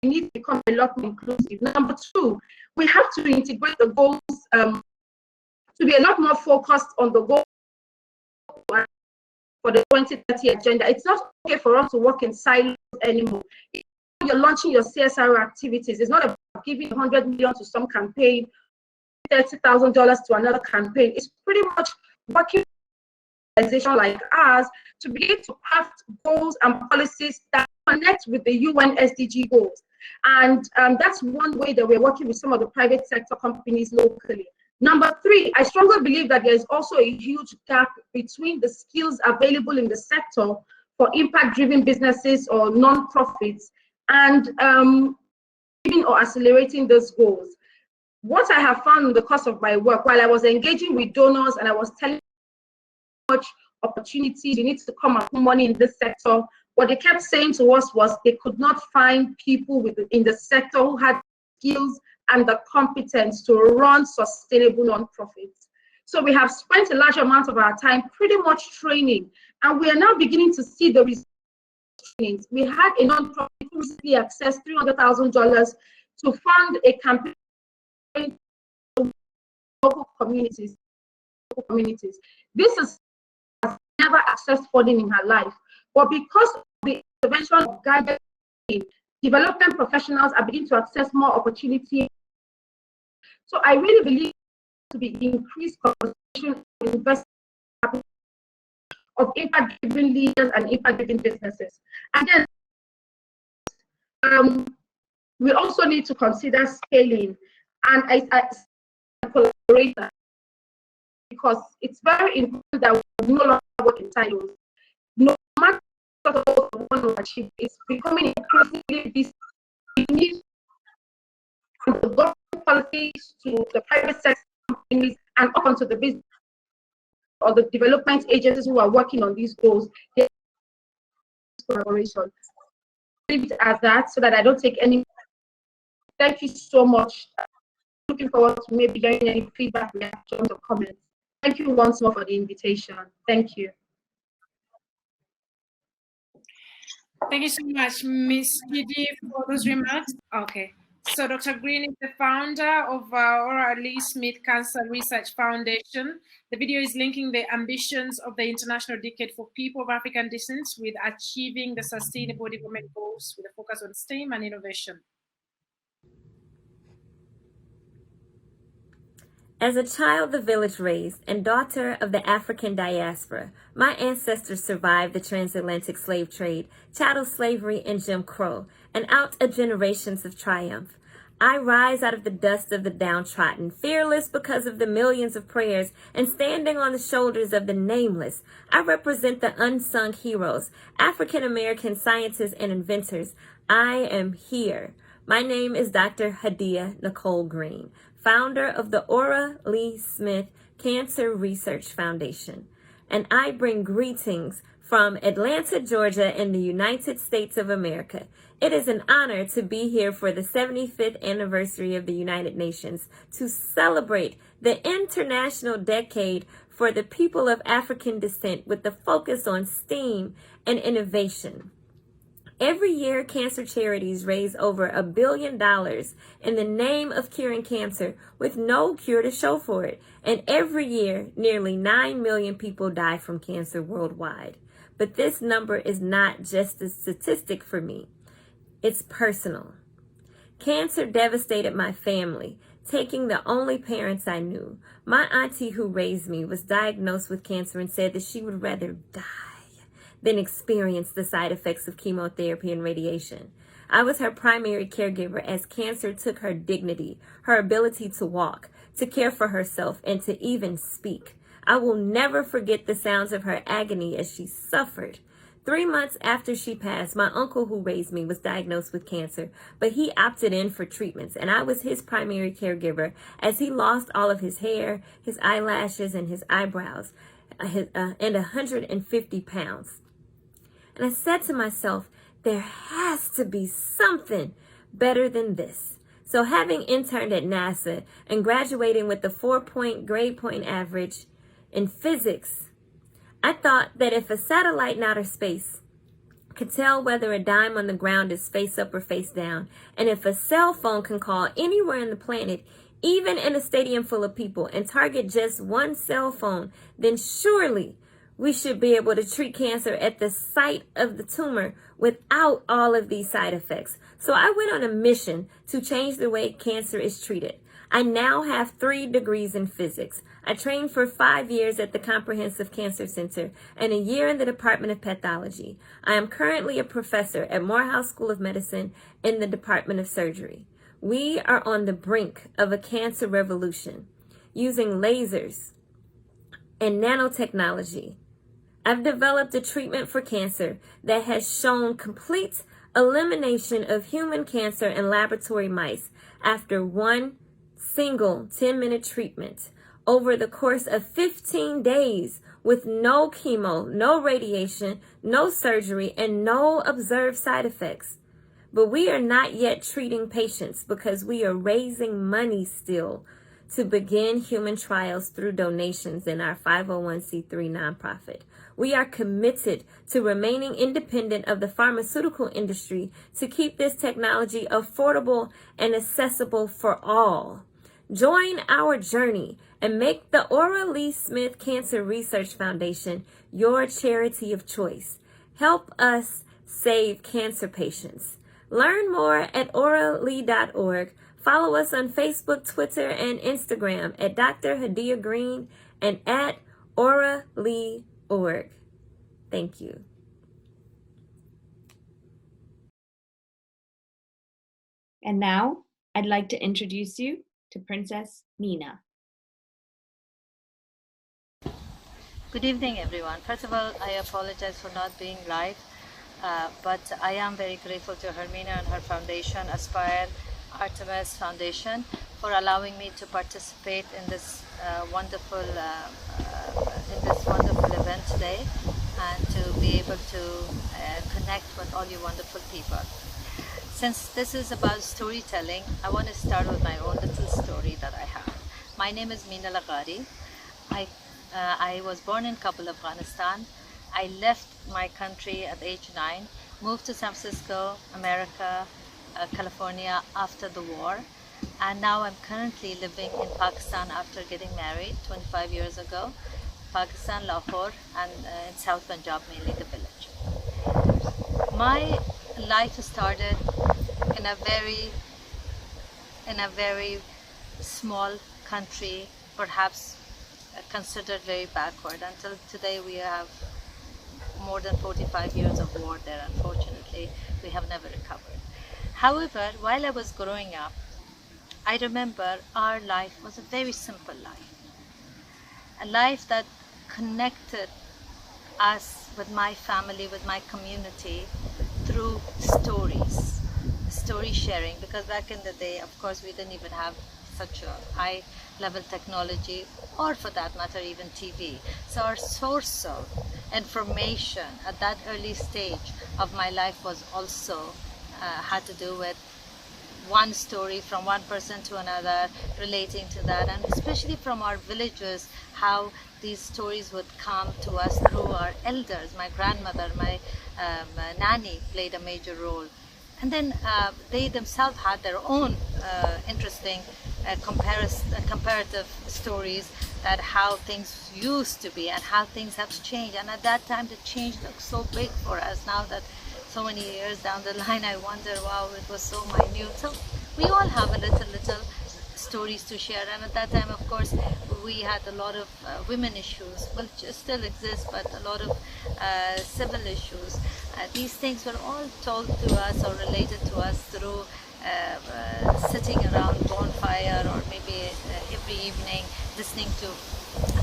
We need to become a lot more inclusive. Number two, we have to integrate the goals to be a lot more focused on the goal for the 2030 agenda. It's not okay for us to work in silos anymore. If you're launching your CSR activities, it's not about giving 100 million to some campaign, $30,000 to another campaign. It's pretty much working with an organization like ours to begin to craft goals and policies that connect with the UN SDG goals. And that's one way that we're working with some of the private sector companies locally. Number three, I strongly believe that there is also a huge gap between the skills available in the sector for impact-driven businesses or non-profits and achieving or accelerating those goals. What I have found in the course of my work, while I was engaging with donors and I was telling them much opportunities, you need to come and put money in this sector, what they kept saying to us was they could not find people in the sector who had skills and the competence to run sustainable nonprofits. So we have spent a large amount of our time pretty much training, and we are now beginning to see the results. We had a nonprofit who recently accessed $300,000 to fund a campaign in local communities. This is never accessed funding in her life, but because of the intervention of guidance, development professionals are beginning to access more opportunity. So I really believe to be increased conversation of impact-driven leaders and impact-driven businesses. And then we also need to consider scaling and I collaborate, because it's very important that we no longer work in silos. No matter what we want to achieve, it's becoming increasingly busy. We need from the government policies to the private sector companies and up onto the business or the development agencies who are working on these goals. Collaboration. Leave it as that so that I don't take any. Thank you so much. Looking forward to maybe getting any feedback, reactions, or comments. Thank you once more for the invitation. Thank you. Thank you so much, Ms. Gidi, for those remarks. Okay. So Dr. Green is the founder of Aura Lee Smith Cancer Research Foundation. The video is linking the ambitions of the International Decade for People of African Descent with achieving the Sustainable Development Goals with a focus on STEM and innovation. As a child the village raised and daughter of the African diaspora, my ancestors survived the transatlantic slave trade, chattel slavery, and Jim Crow, and out of generations of triumph. I rise out of the dust of the downtrodden, fearless because of the millions of prayers, and standing on the shoulders of the nameless. I represent the unsung heroes, African-American scientists and inventors. I am here. My name is Dr. Hadia Nicole Green, founder of the Aura Lee Smith Cancer Research Foundation, and I bring greetings from Atlanta, Georgia, in the United States of America. It is an honor to be here for the 75th anniversary of the United Nations to celebrate the International Decade for the People of African Descent with the focus on STEAM and innovation. Every year, cancer charities raise over $1 billion in the name of curing cancer with no cure to show for it. And every year, nearly 9 million people die from cancer worldwide. But this number is not just a statistic for me. It's personal. Cancer devastated my family, taking the only parents I knew. My auntie who raised me was diagnosed with cancer and said that she would rather die than experience the side effects of chemotherapy and radiation. I was her primary caregiver as cancer took her dignity, her ability to walk, to care for herself, and to even speak. I will never forget the sounds of her agony as she suffered. 3 months after she passed, my uncle who raised me was diagnosed with cancer, but he opted in for treatments, and I was his primary caregiver as he lost all of his hair, his eyelashes, and his eyebrows, and 150 pounds. And I said to myself, there has to be something better than this. So having interned at NASA and graduating with a 4-point grade point average in physics, I thought that if a satellite in outer space could tell whether a dime on the ground is face up or face down, and if a cell phone can call anywhere on the planet, even in a stadium full of people, and target just one cell phone, then surely we should be able to treat cancer at the site of the tumor without all of these side effects. So I went on a mission to change the way cancer is treated. I now have 3 degrees in physics. I trained for 5 years at the Comprehensive Cancer Center and a year in the Department of Pathology. I am currently a professor at Morehouse School of Medicine in the Department of Surgery. We are on the brink of a cancer revolution using lasers and nanotechnology. I've developed a treatment for cancer that has shown complete elimination of human cancer in laboratory mice after one single 10-minute treatment over the course of 15 days with no chemo, no radiation, no surgery, and no observed side effects. But we are not yet treating patients because we are raising money still to begin human trials through donations in our 501c3 nonprofit. We are committed to remaining independent of the pharmaceutical industry to keep this technology affordable and accessible for all. Join our journey and make the Ora Lee Smith Cancer Research Foundation your charity of choice. Help us save cancer patients. Learn more at oralee.org. Follow us on Facebook, Twitter, and Instagram at Dr. Hadia Green and at oralee.org. Thank you. And now I'd like to introduce you to Princess Mina. Good evening, everyone. First of all, I apologize for not being live, but I am very grateful to Hermina and her foundation, Aspire Artemis Foundation, for allowing me to participate in this wonderful event today, and to be able to connect with all you wonderful people. Since this is about storytelling, I want to start with my own little story that I have. My name is Mina Lagari. I was born in Kabul, Afghanistan. I left my country at age 9, moved to San Francisco, America, California after the war, and now I'm currently living in Pakistan after getting married 25 years ago. Pakistan, Lahore, and in South Punjab, mainly the village. My life started in a very small country, perhaps considered very backward. Until today, we have more than 45 years of war there. Unfortunately, we have never recovered. However, while I was growing up, I remember our life was a very simple life. A life that connected us with my family, with my community, through stories, story sharing, because back in the day, of course, we didn't even have such a high level technology, or for that matter, even TV. So our source of information at that early stage of my life was also had to do with one story from one person to another, relating to that, and especially from our villages, how these stories would come to us through our elders. My grandmother, my nanny played a major role. And then they themselves had their own interesting comparative stories, that how things used to be and how things have changed. And at that time, the change looked so big for us. Now that so many years down the line, I wonder, wow, it was so minute. So we all have a little stories to share. And at that time, of course, we had a lot of women issues, which still exist, but a lot of civil issues. These things were all told to us or related to us through sitting around bonfire, or maybe every evening listening to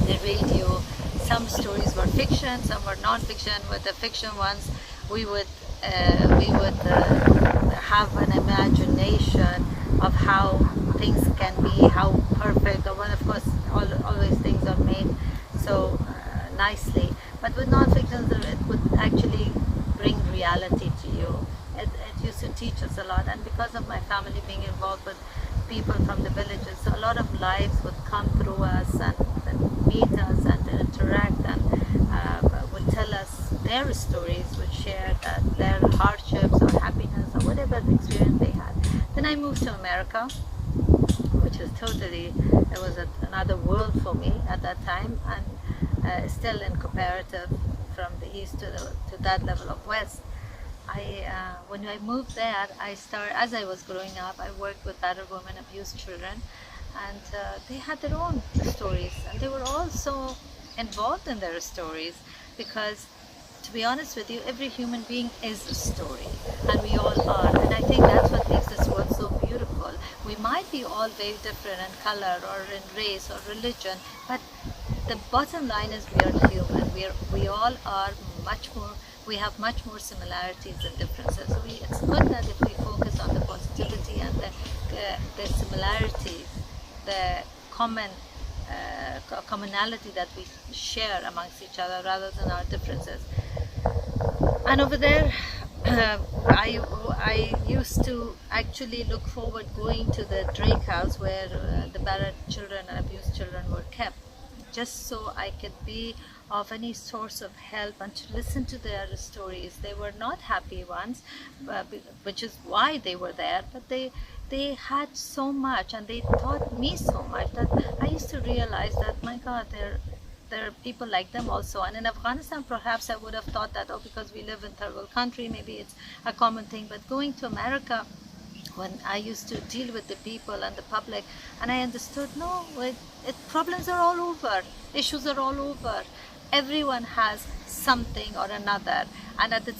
the radio. Some stories were fiction, some were non-fiction. With the fiction ones, we would have an imagination of how things can be, how perfect, or when, of course, always things are made so nicely. But with non-fiction, it would actually bring reality to you. It used to teach us a lot, and because of my family being involved with people from the villages, so a lot of lives would come through us and meet us and interact, and would tell us their stories, would share their hardships or happiness or whatever experience they had. Then I moved to America, which is totally, it was another world for me at that time, and still in comparative from the east to that level of west. When I moved there, as I was growing up, I worked with battered women, abused children, and they had their own stories, and they were all so involved in their stories, because to be honest with you, every human being is a story, and we all are, and I think that's what makes this world so beautiful. We might be all very different in color or in race or religion, but the bottom line is we are human. We all are we have much more similarities than differences. So it's good that if we focus on the positivity and the similarities, the commonality that we share amongst each other rather than our differences. And over there, I used to actually look forward going to the Drake house where the battered children and abused children were kept, just so I could be of any source of help and to listen to their stories. They were not happy ones, which is why they were there, but they had so much, and they taught me so much that I used to realize that, my God, there are people like them also. And in Afghanistan, perhaps I would have thought that, oh, because we live in third world country, maybe it's a common thing. But going to America, when I used to deal with the people and the public, and I understood, no, problems are all over, issues are all over. Everyone has something or another, and at the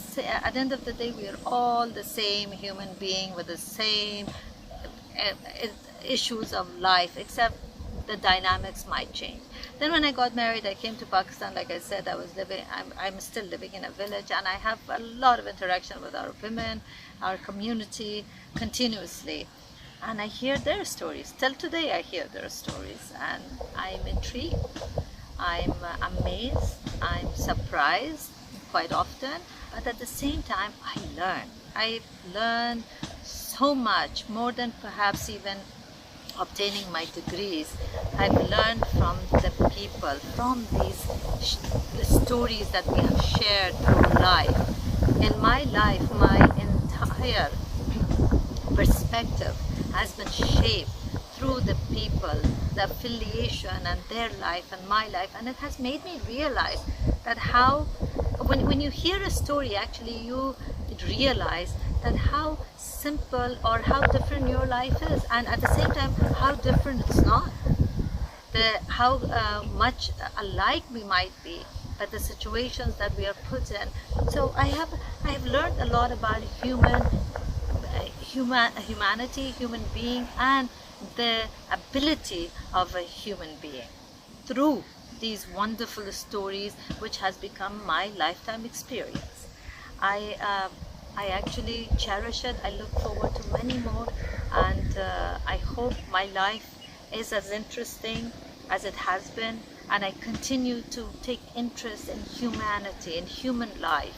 end of the day, we are all the same human being with the same issues of life, except the dynamics might change. Then when I got married, I came to Pakistan. Like I said, I'm still living in a village, and I have a lot of interaction with our women, our community, continuously. And I hear their stories. Till today, I hear their stories, and I'm intrigued. I'm amazed, I'm surprised quite often, but at the same time, I learn so much, more than perhaps even obtaining my degrees. I've learned from the people, from the stories that we have shared through life. In my life, my entire perspective has been shaped through the people, the affiliation and their life and my life, and it has made me realize that how, when you hear a story, actually you realize that how simple or how different your life is, and at the same time how different it's not. How much alike we might be, but the situations that we are put in. So I have learned a lot about humanity, human being, and the ability of a human being through these wonderful stories, which has become my lifetime experience. I actually cherish it. I look forward to many more, and I hope my life is as interesting as it has been, and I continue to take interest in humanity, in human life,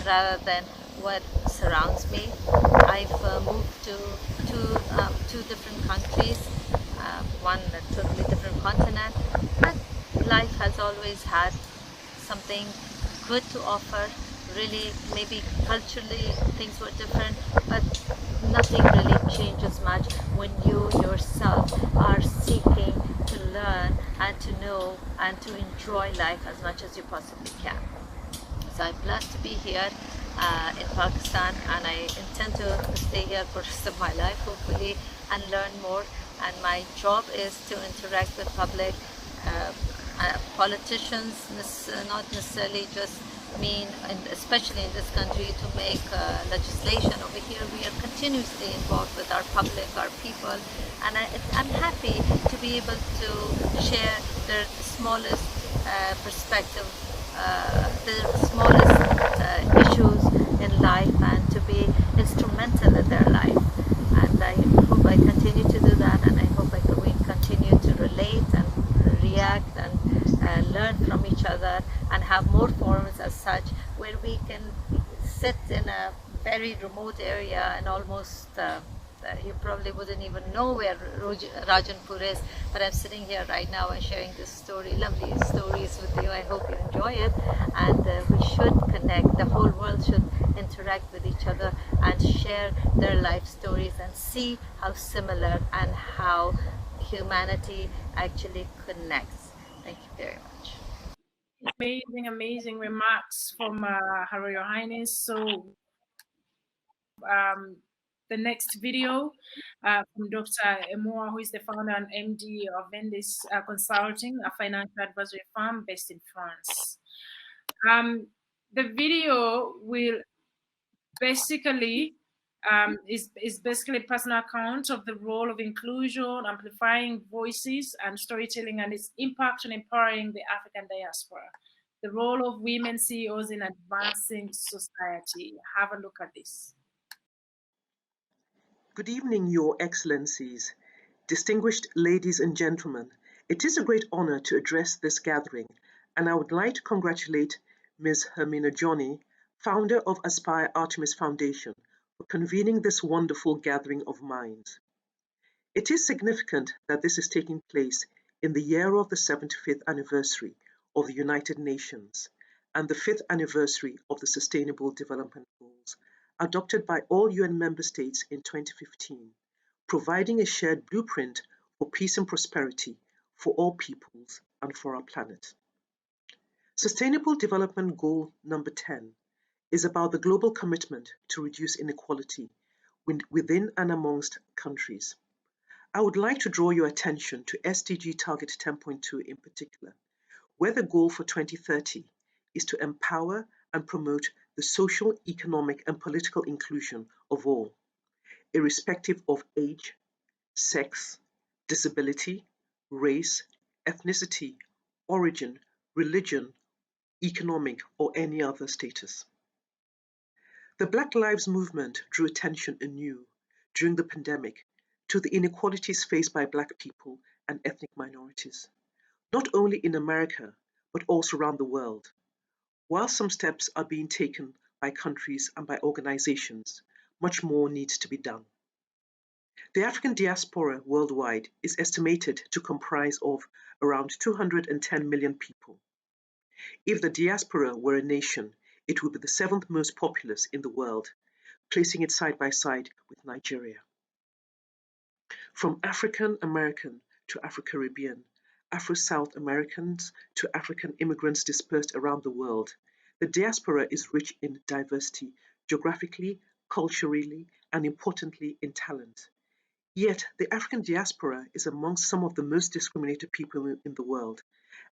rather than what surrounds me. I've moved to two different countries, one a totally different continent, but life has always had something good to offer. Really, maybe culturally things were different, but nothing really changes much when you yourself are seeking to learn and to know and to enjoy life as much as you possibly can. So I'm blessed to be here in Pakistan, and I intend to stay here for the rest of my life, hopefully, and learn more. And my job is to interact with public, politicians, not necessarily just mean, and especially in this country, to make legislation. Over here, we are continuously involved with our public, our people, and I'm happy to be able to share the smallest perspective, the smallest issues in life, and to be instrumental in their life. And I hope I continue to do that, and I hope we continue to relate and react and learn from each other, and have more forums as such where we can sit in a very remote area and almost You probably wouldn't even know where Rajanpur is, but I'm sitting here right now and sharing this story, lovely stories with you. I hope you enjoy it, and we should connect. The whole world should interact with each other and share their life stories and see how similar and how humanity actually connects. Thank you very much. Amazing, amazing remarks from Her Royal Highness. So the next video from Dr. Emoa, who is the founder and MD of Vendis Consulting, a financial advisory firm based in France. The video will basically is basically a personal account of the role of inclusion, amplifying voices and storytelling, and its impact on empowering the African diaspora. The role of women CEOs in advancing society. Have a look at this. Good evening, Your Excellencies, distinguished ladies and gentlemen. It is a great honor to address this gathering, and I would like to congratulate Ms. Hermina Johnny, founder of Aspire Artemis Foundation, for convening this wonderful gathering of minds. It is significant that this is taking place in the year of the 75th anniversary of the United Nations and the 5th anniversary of the Sustainable Development Goals, adopted by all UN member states in 2015, providing a shared blueprint for peace and prosperity for all peoples and for our planet. Sustainable Development Goal number 10 is about the global commitment to reduce inequality within and amongst countries. I would like to draw your attention to SDG Target 10.2 in particular, where the goal for 2030 is to empower and promote the social, economic, and political inclusion of all, irrespective of age, sex, disability, race, ethnicity, origin, religion, economic, or any other status. The Black Lives Movement drew attention anew during the pandemic to the inequalities faced by Black people and ethnic minorities, not only in America, but also around the world. While some steps are being taken by countries and by organizations, much more needs to be done. The African diaspora worldwide is estimated to comprise of around 210 million people. If the diaspora were a nation, it would be the 7th most populous in the world, placing it side by side with Nigeria. From African American to Afro-Caribbean, Afro-South Americans to African immigrants dispersed around the world, the diaspora is rich in diversity, geographically, culturally, and importantly in talent. Yet, the African diaspora is amongst some of the most discriminated people in the world,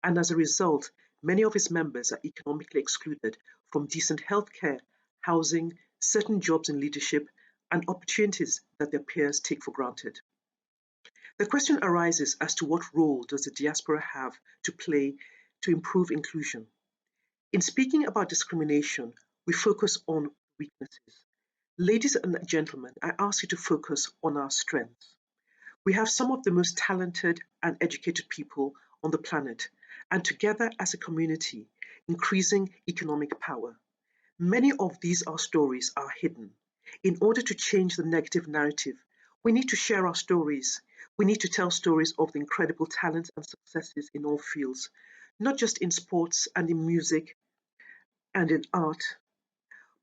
and as a result, many of its members are economically excluded from decent healthcare, housing, certain jobs in leadership, and opportunities that their peers take for granted. The question arises as to what role does the diaspora have to play to improve inclusion? In speaking about discrimination, we focus on weaknesses. Ladies and gentlemen, I ask you to focus on our strengths. We have some of the most talented and educated people on the planet, and together as a community, increasing economic power. Many of these our stories are hidden. In order to change the negative narrative, we need to share our stories. We need to tell stories of the incredible talents and successes in all fields, not just in sports and in music and in art,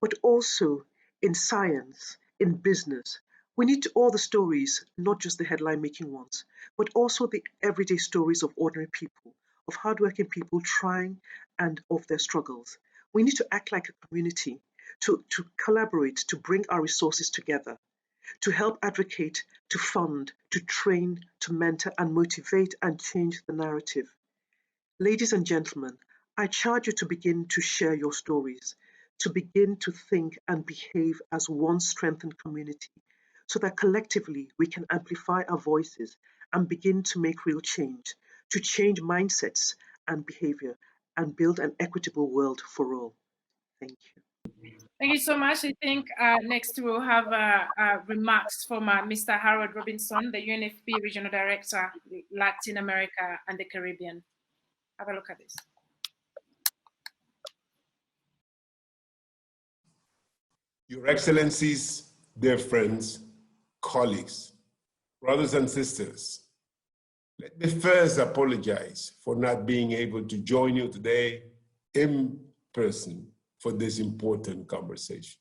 but also in science, in business. We need all the stories, not just the headline-making ones, but also the everyday stories of ordinary people, of hardworking people trying and of their struggles. We need to act like a community, to collaborate, to bring our resources together, to help advocate, to fund, to train, to mentor and motivate and change the narrative. Ladies and gentlemen, I charge you to begin to share your stories, to begin to think and behave as one strengthened community, so that collectively we can amplify our voices and begin to make real change, to change mindsets and behavior and build an equitable world for all. Thank you. Thank you so much. I think next we'll have remarks from Mr. Harold Robinson, the UNFP Regional Director, Latin America and the Caribbean. Have a look at this. Your Excellencies, dear friends, colleagues, brothers and sisters, let me first apologize for not being able to join you today in person for this important conversation.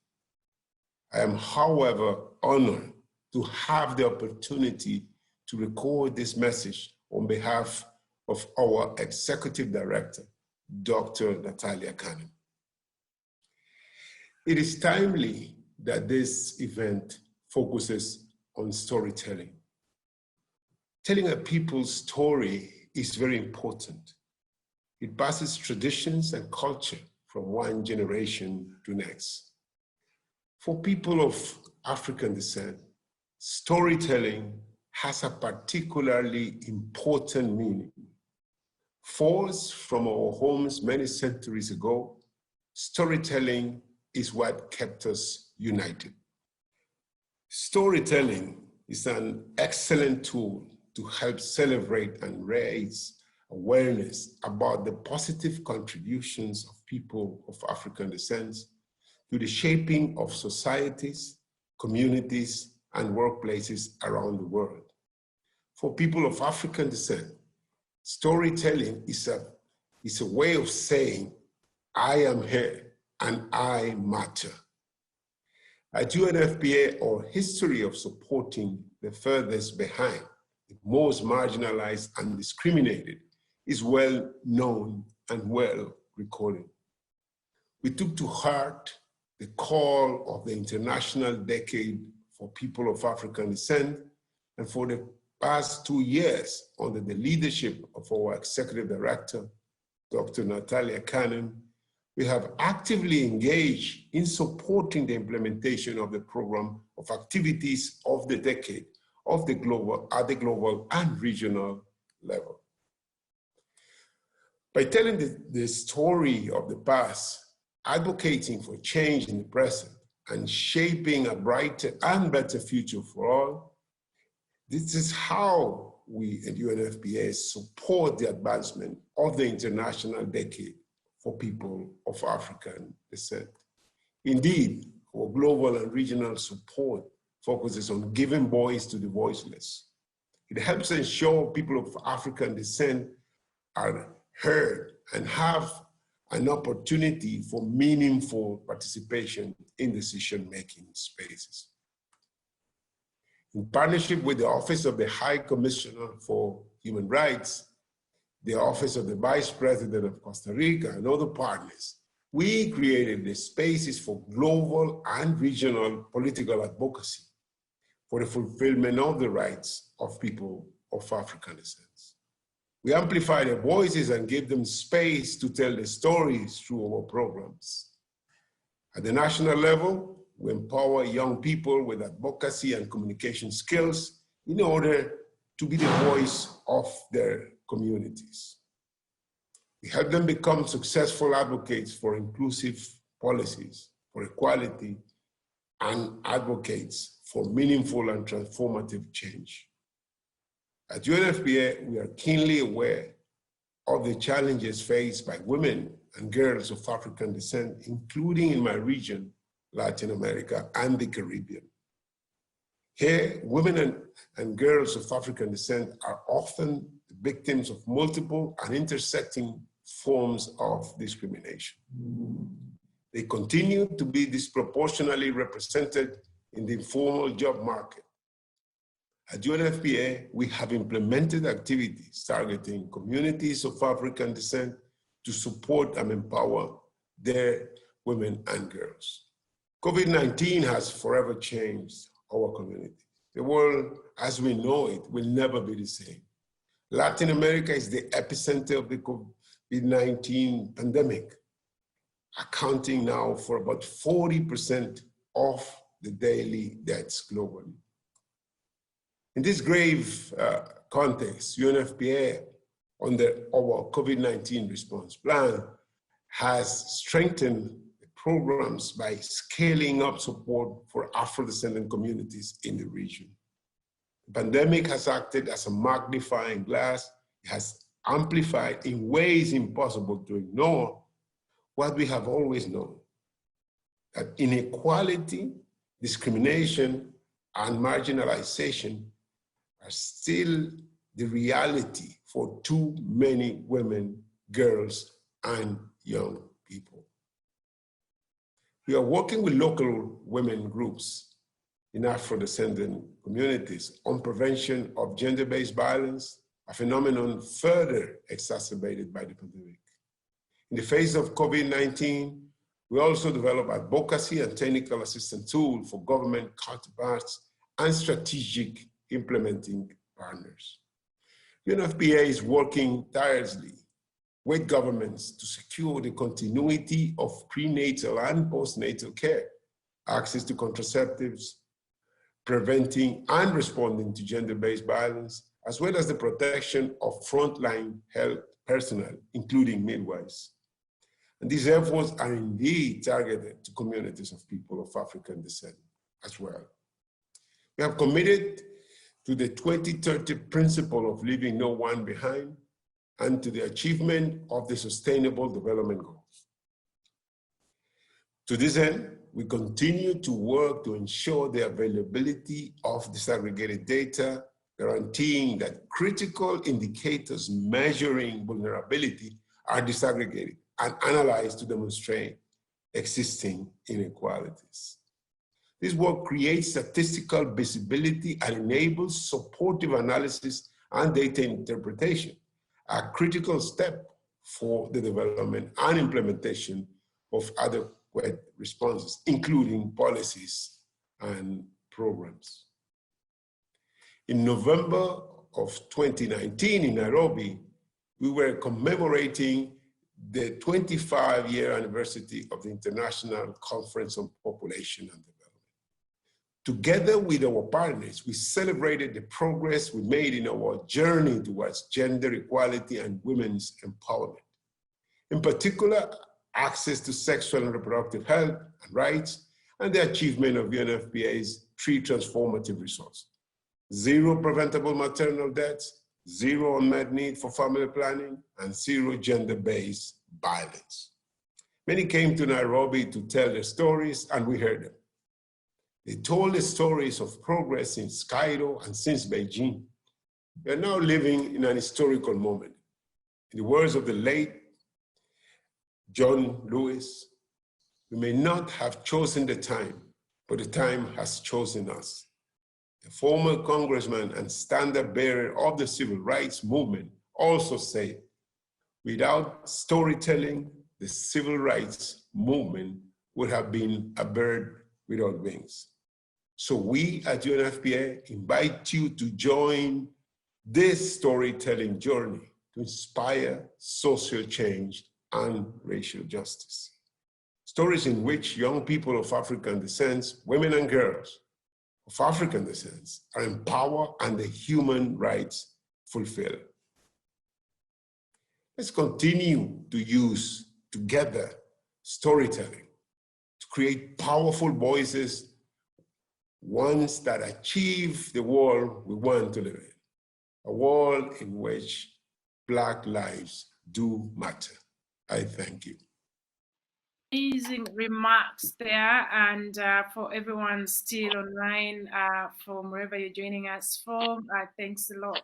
I am, however, honored to have the opportunity to record this message on behalf of our Executive Director, Dr. Natalia Kanem. It is timely that this event focuses on storytelling. Telling a people's story is very important. It passes traditions and culture from one generation to next. For people of African descent, storytelling has a particularly important meaning. Forced from our homes many centuries ago, storytelling is what kept us united. Storytelling is an excellent tool to help celebrate and raise awareness about the positive contributions of people of African descent to the shaping of societies, communities, and workplaces around the world. For people of African descent, storytelling is a way of saying, I am here and I matter. At UNFPA, our history of supporting the furthest behind, the most marginalized and discriminated, is well known and well recorded. We took to heart the call of the International Decade for People of African Descent, and for the past 2 years, under the leadership of our Executive Director, Dr. Natalia Kanem, we have actively engaged in supporting the implementation of the program of activities of the decade of the global, at the global and regional level. By telling the story of the past, advocating for change in the present, and shaping a brighter and better future for all, this is how we at UNFPA support the advancement of the International Decade for People of African Descent. Indeed, our global and regional support focuses on giving voice to the voiceless. It helps ensure people of African descent are heard and have an opportunity for meaningful participation in decision-making spaces. In partnership with the Office of the High Commissioner for Human Rights, the Office of the Vice President of Costa Rica, and other partners, we created the spaces for global and regional political advocacy for the fulfillment of the rights of people of African descent. We amplify their voices and give them space to tell their stories through our programs. At the national level, we empower young people with advocacy and communication skills in order to be the voice of their communities. We help them become successful advocates for inclusive policies, for equality, and advocates for meaningful and transformative change. At UNFPA, we are keenly aware of the challenges faced by women and girls of African descent, including in my region, Latin America, and the Caribbean. Here, women and girls of African descent are often the victims of multiple and intersecting forms of discrimination. They continue to be disproportionately represented in the informal job market. At UNFPA, we have implemented activities targeting communities of African descent to support and empower their women and girls. COVID-19 has forever changed our community. The world as we know it will never be the same. Latin America is the epicenter of the COVID-19 pandemic, accounting now for about 40% of the daily deaths globally. In this grave context, UNFPA, under our COVID-19 response plan, has strengthened the programs by scaling up support for Afro-descendant communities in the region. The pandemic has acted as a magnifying glass. It has amplified in ways impossible to ignore what we have always known, that inequality, discrimination, and marginalization are still the reality for too many women, girls, and young people. We are working with local women groups in Afro-descendant communities on prevention of gender-based violence, a phenomenon further exacerbated by the pandemic. In the face of COVID-19, we also develop advocacy and technical assistance tools for government counterparts and strategic implementing partners. UNFPA is working tirelessly with governments to secure the continuity of prenatal and postnatal care, access to contraceptives, preventing and responding to gender-based violence, as well as the protection of frontline health personnel, including midwives. And these efforts are indeed targeted to communities of people of African descent as well. We have committed to the 2030 principle of leaving no one behind and to the achievement of the Sustainable Development Goals. To this end, we continue to work to ensure the availability of disaggregated data, guaranteeing that critical indicators measuring vulnerability are disaggregated and analyzed to demonstrate existing inequalities. This work creates statistical visibility and enables supportive analysis and data interpretation, a critical step for the development and implementation of adequate responses, including policies and programs. In November of 2019 in Nairobi, we were commemorating the 25-year anniversary of the International Conference on Population and Development. Together with our partners, we celebrated the progress we made in our journey towards gender equality and women's empowerment. In particular, access to sexual and reproductive health and rights, and the achievement of UNFPA's 3 transformative results: 0 preventable maternal deaths, 0 unmet need for family planning, and 0 gender-based violence. Many came to Nairobi to tell their stories, and we heard them. They told the stories of progress since Cairo and since Beijing. We are now living in an historical moment. In the words of the late John Lewis, we may not have chosen the time, but the time has chosen us. The former congressman and standard bearer of the civil rights movement also said, without storytelling, the civil rights movement would have been a bird without wings. So we at UNFPA invite you to join this storytelling journey to inspire social change and racial justice. Stories in which young people of African descent, women and girls of African descent, are empowered and the human rights fulfilled. Let's continue to use together storytelling to create powerful voices, ones that achieve the world we want to live in, a world in which Black lives do matter. I thank you. Amazing remarks there, and for everyone still online from wherever you're joining us from, thanks a lot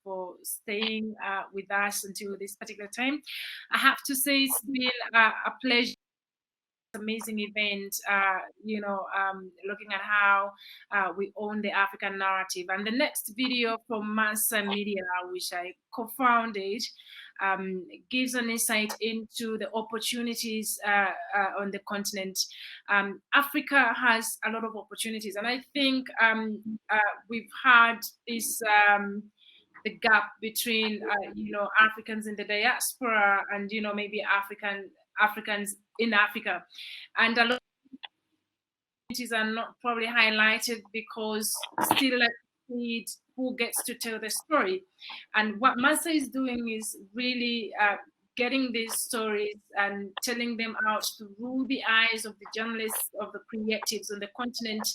for staying with us until this particular time. I have to say it's been a pleasure. Amazing event, looking at how we own the African narrative. And the next video from Massa Media, which I co-founded, gives an insight into the opportunities on the continent. Africa has a lot of opportunities, and I think we've had this the gap between Africans in the diaspora and maybe Africans in Africa, and a lot of opportunities are not probably highlighted because still who gets to tell the story. And what Massa is doing is really getting these stories and telling them out through the eyes of the journalists, of the creatives on the continent,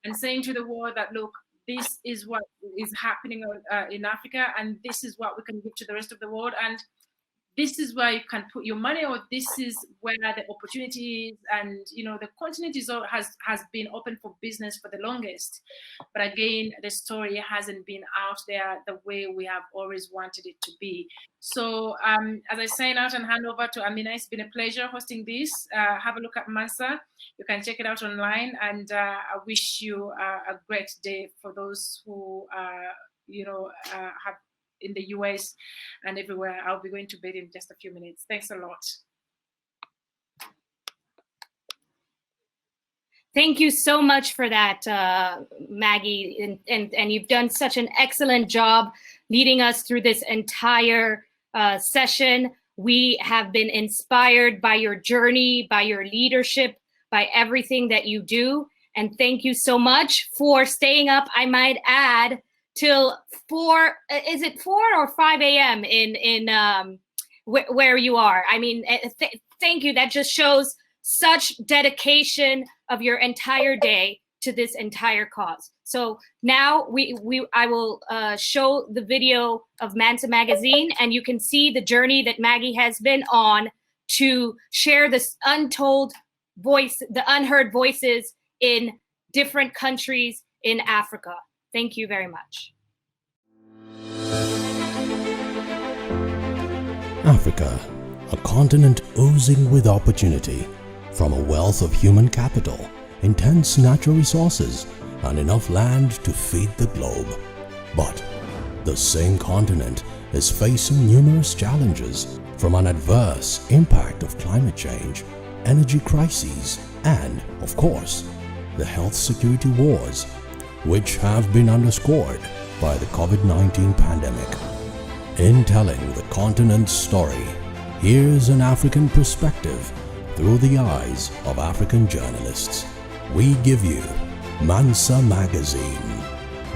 and saying to the world that, look, this is what is happening in Africa, and this is what we can give to the rest of the world. And this is where you can put your money, or this is where the opportunity is. And the continent has been open for business for the longest, but again, the story hasn't been out there the way we have always wanted it to be. So as I sign out and hand over to Amina, it's been a pleasure hosting this. Have a look at Mansa. You can check it out online, and I wish you a great day for those who have in the US and everywhere. I'll be going to bed in just a few minutes. Thanks a lot. Thank you so much for that, Maggie. And you've done such an excellent job leading us through this entire session. We have been inspired by your journey, by your leadership, by everything that you do. And thank you so much for staying up, I might add, till 4 or 5 a.m. in where you are. I mean, thank you. That just shows such dedication of your entire day to this entire cause. So now I will show the video of Mansa Magazine, and you can see the journey that Maggie has been on to share this untold voice, the unheard voices in different countries in Africa. Thank you very much. Africa, a continent oozing with opportunity, from a wealth of human capital, intense natural resources, and enough land to feed the globe. But the same continent is facing numerous challenges, from an adverse impact of climate change, energy crises, and, of course, the health security wars, which have been underscored by the COVID-19 pandemic. In telling the continent's story, here's an African perspective through the eyes of African journalists. We give you Mansa Magazine,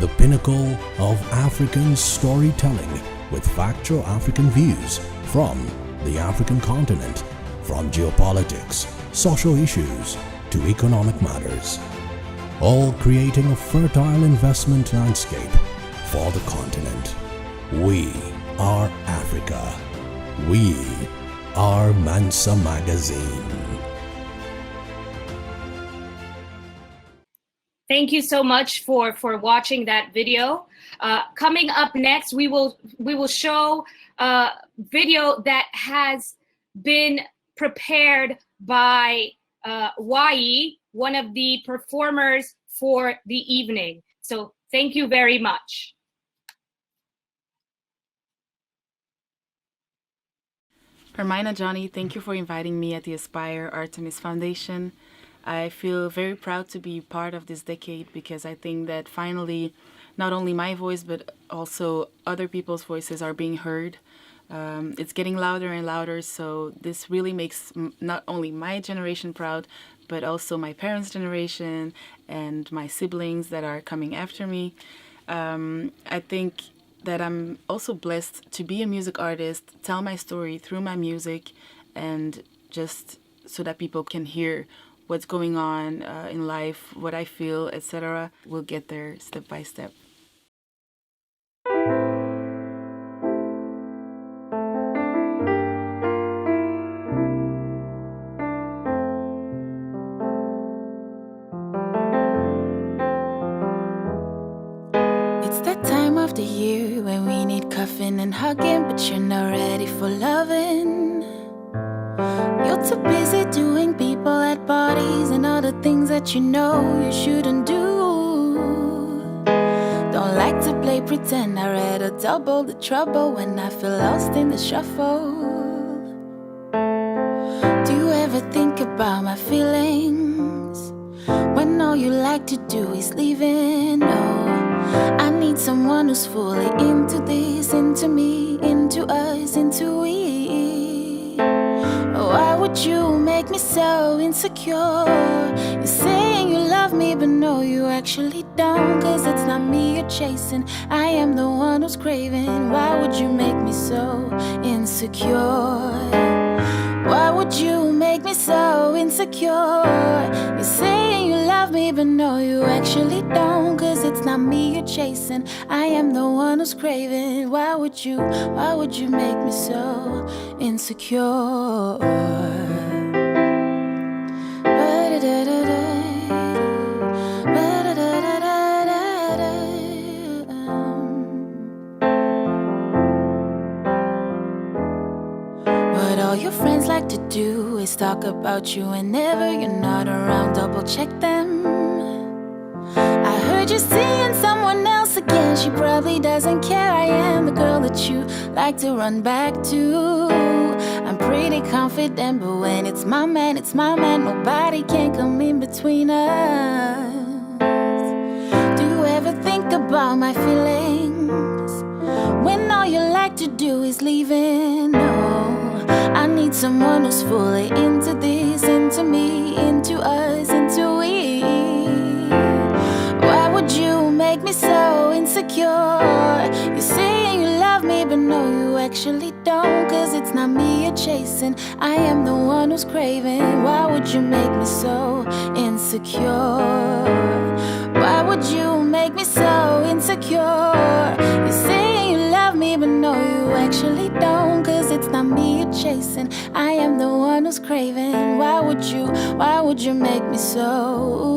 the pinnacle of African storytelling with factual African views from the African continent, from geopolitics, social issues, to economic matters, all creating a fertile investment landscape for the continent. We are Africa. We are Mansa Magazine. Thank you so much for watching that video. Coming up next, we will show a video that has been prepared by Wai, one of the performers for the evening. So thank you very much. Hermina Johnny, thank you for inviting me at the Aspire Artemis Foundation. I feel very proud to be part of this decade because I think that finally, not only my voice, but also other people's voices are being heard. It's getting louder and louder, so this really makes not only my generation proud, but also my parents' generation and my siblings that are coming after me. I think that I'm also blessed to be a music artist, tell my story through my music, and just so that people can hear what's going on in life, what I feel, etc. We'll get there step by step. It's that time of the year when we need cuffing and hugging, but you're not ready for loving. You're too busy doing people at parties and all the things that you know you shouldn't do. Don't like to play pretend, I'd rather double the trouble when I feel lost in the shuffle. Do you ever think about my feelings when all you like to do is leaving? No, I need someone who's fully into this, into me, into us, into we. Why would you make me so insecure? You're saying you love me, but no, you actually don't. Cause it's not me you're chasing, I am the one who's craving. Why would you make me so insecure? Why would you make me so insecure? You're saying you love me, but no, you actually don't. Cause it's not me you're chasing. I am the one who's craving. Why would you make me so insecure? What all your friends like to do is talk about you whenever you're not around, double check them. I heard you seeing someone else again. She probably doesn't care. I am the girl that you like to run back to. I'm pretty confident, but when it's my man, nobody can come in between us. Do you ever think about my feelings when all you like to do is leaving? No, I need someone who's fully into this, into me, into us, into we. Why would you make me so insecure? You say you love me, but no, you actually don't. Cause it's not me you're chasing, I am the one who's craving. Why would you make me so insecure? Why would you make me so insecure? You say you love me, but no, you actually don't. Cause it's not me you're chasing, I am the one who's craving. Why would you make me so?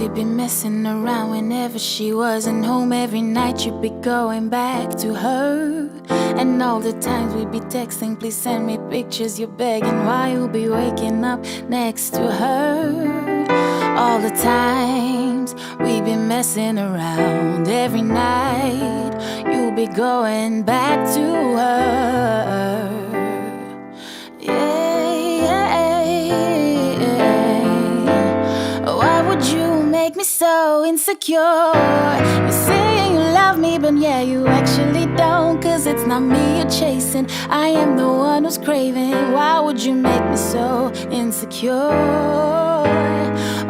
We'd be messing around whenever she wasn't home. Every night you'd be going back to her. And all the times we'd be texting, please send me pictures. You're begging why you'll be waking up next to her. All the times we'd be messing around. Every night you'll be going back to her. Make me so insecure. You say you love me, but yeah, you actually don't. Cause it's not me you're chasing, I am the one who's craving. Why would you make me so insecure?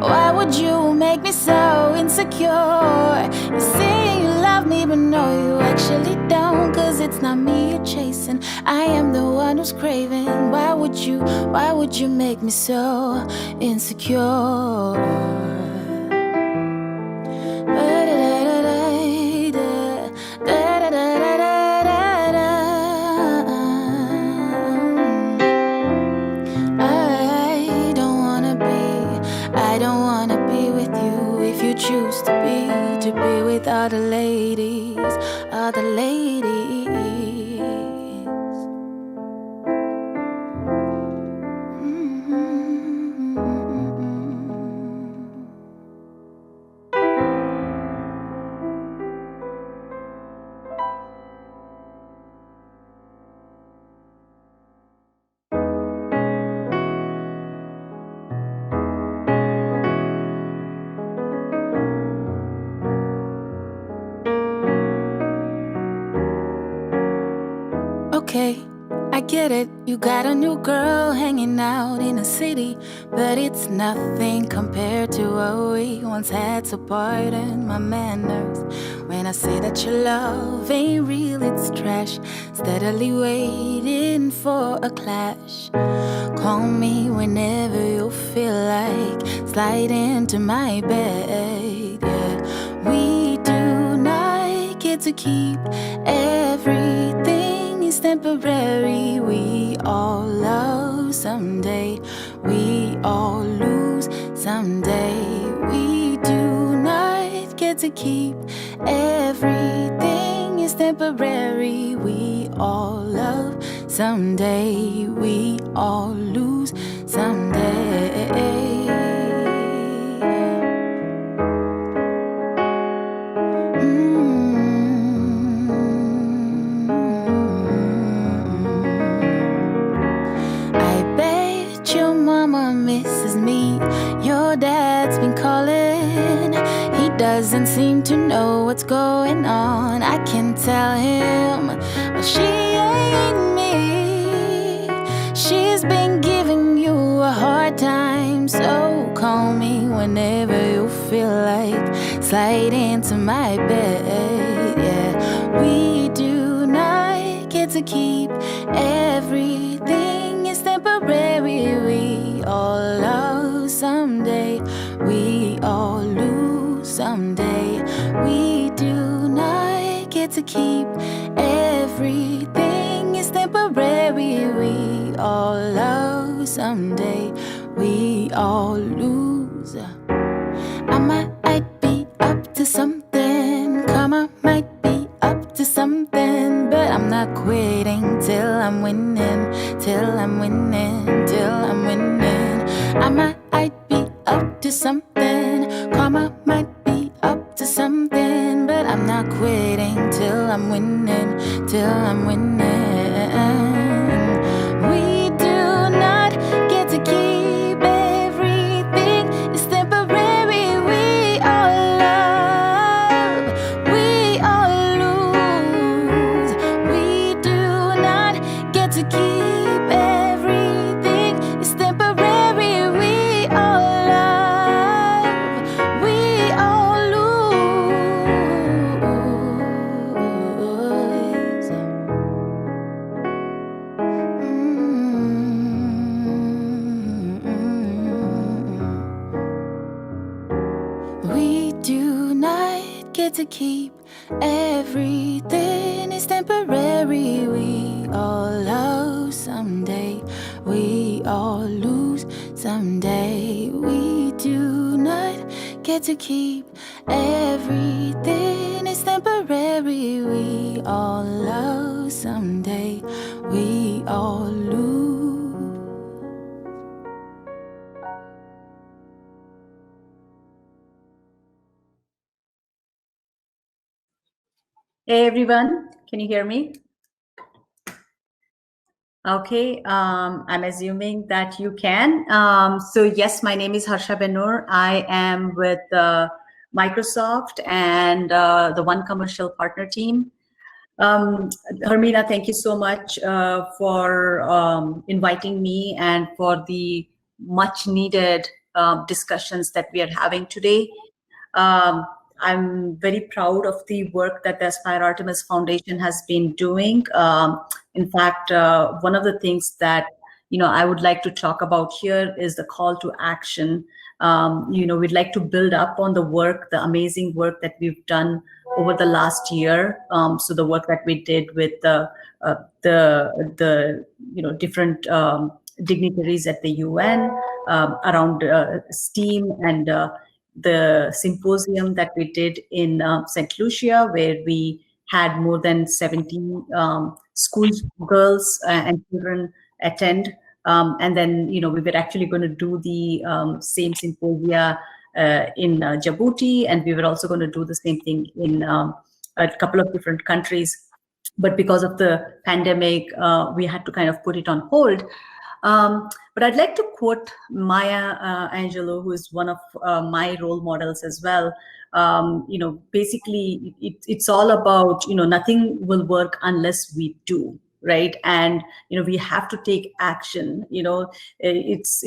Why would you make me so insecure? You say you love me, but no, you actually don't. Cause it's not me you're chasing, I am the one who's craving. Why would you make me so insecure? Choose to be with other ladies, other ladies. Okay, I get it, you got a new girl hanging out in the city, but it's nothing compared to what we once had, so pardon my manners when I say that your love ain't real, it's trash, steadily waiting for a clash. Call me whenever you feel like slide into my bed, yeah. We do not get to keep everything. Is temporary, we all love someday, we all lose someday. We do not get to keep everything. Is temporary, we all love someday, we all lose someday. Misses me, your dad's been calling. He doesn't seem to know what's going on. I can tell him, well, she ain't me. She's been giving you a hard time, so call me whenever you feel like slide into my bed. Yeah, we do not get to keep everything. It's temporary. We all lose someday. We all lose someday. We do not get to keep everything. It's temporary. We all lose someday. We all lose. I might be up to something. Karma might be up to something, but I'm not quitting till I'm winning. Till I'm winning. Till I'm winning. I might be up to something. Karma might be up to something, but I'm not quitting till I'm winning. Till I'm winning. We do not get to keep everything. It's temporary. We all love. We all lose. We do not get to keep everything. It's temporary. We all love. We all lose. We do not get to keep everything. It's temporary. We all lose someday. We all lose someday. We do not get to keep everything. It's temporary. We all lose someday. We all lose. Hey everyone, can you hear me? Okay, I'm assuming that you can. So yes, my name is Harsha Benur. I am with Microsoft and the One Commercial Partner team. Hermina, thank you so much for inviting me and for the much needed discussions that we are having today. I'm very proud of the work that the Aspire Artemis Foundation has been doing. In fact, one of the things that I would like to talk about here is the call to action. We'd like to build up on the work, the amazing work that we've done over the last year. So the work that we did with the different dignitaries at the UN around STEAM and the symposium that we did in St. Lucia, where we had more than 70 school girls and children attend. And then, we were actually going to do the same symposia in Djibouti, and we were also going to do the same thing in a couple of different countries. But because of the pandemic, we had to kind of put it on hold. But I'd like to quote Maya Angelou, who is one of my role models as well. Basically, it's all about, nothing will work unless we do, right? And, we have to take action. It's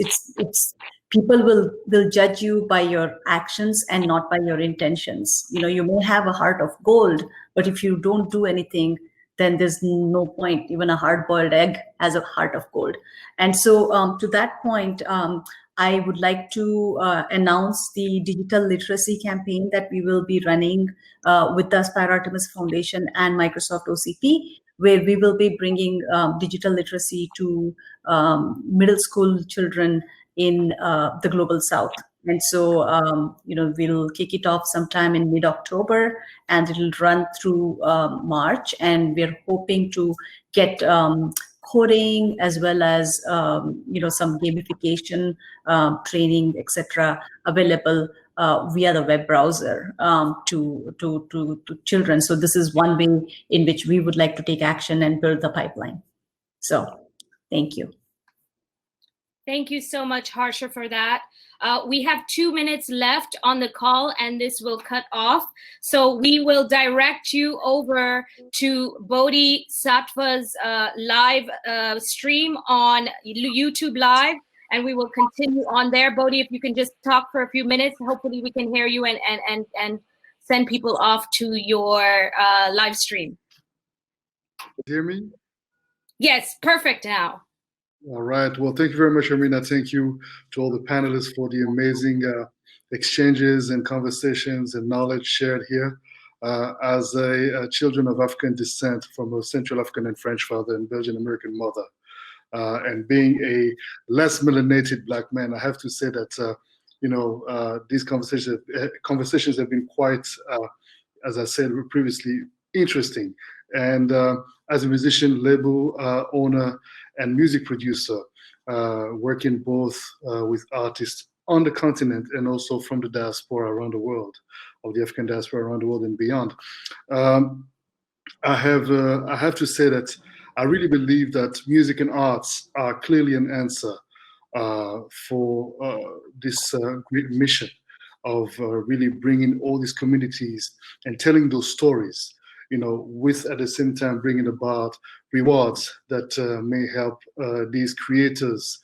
people will judge you by your actions and not by your intentions. You may have a heart of gold, but if you don't do anything, then there's no point. Even a hard-boiled egg has a heart of gold. And so to that point, I would like to announce the digital literacy campaign that we will be running with the Aspire Artemis Foundation and Microsoft OCP, where we will be bringing digital literacy to middle school children in the Global South. And so, we'll kick it off sometime in mid-October, and it'll run through March. And we're hoping to get coding as well as, some gamification training, etc., available via the web browser to children. So this is one way in which we would like to take action and build the pipeline. So thank you. Thank you so much, Harsha, for that. We have 2 minutes left on the call, and this will cut off. So we will direct you over to Bodhisattva's live stream on YouTube Live, and we will continue on there. Bodhi, if you can just talk for a few minutes, hopefully we can hear you and send people off to your live stream. Hear me? Yes, perfect now. All right. Well, thank you very much, Amina. Thank you to all the panelists for the amazing exchanges and conversations and knowledge shared here. As a children of African descent from a Central African and French father and Belgian American mother, and being a less melanated Black man, I have to say that these conversations have been quite, as I said previously, interesting. And as a musician, label owner, and music producer, working both with artists on the continent and also from the diaspora around the world, of the African diaspora around the world and beyond. I have to say that I really believe that music and arts are clearly an answer for this great mission of really bringing all these communities and telling those stories, with at the same time bringing about rewards that may help these creators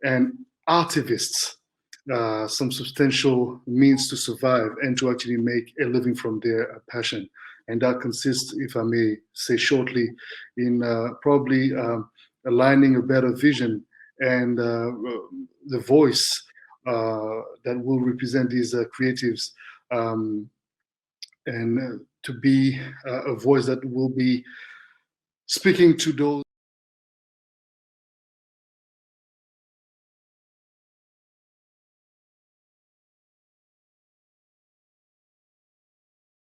and artivists some substantial means to survive and to actually make a living from their passion. And that consists, if I may say shortly, in probably aligning a better vision and the voice that will represent these creatives, and to be a voice that will be speaking to those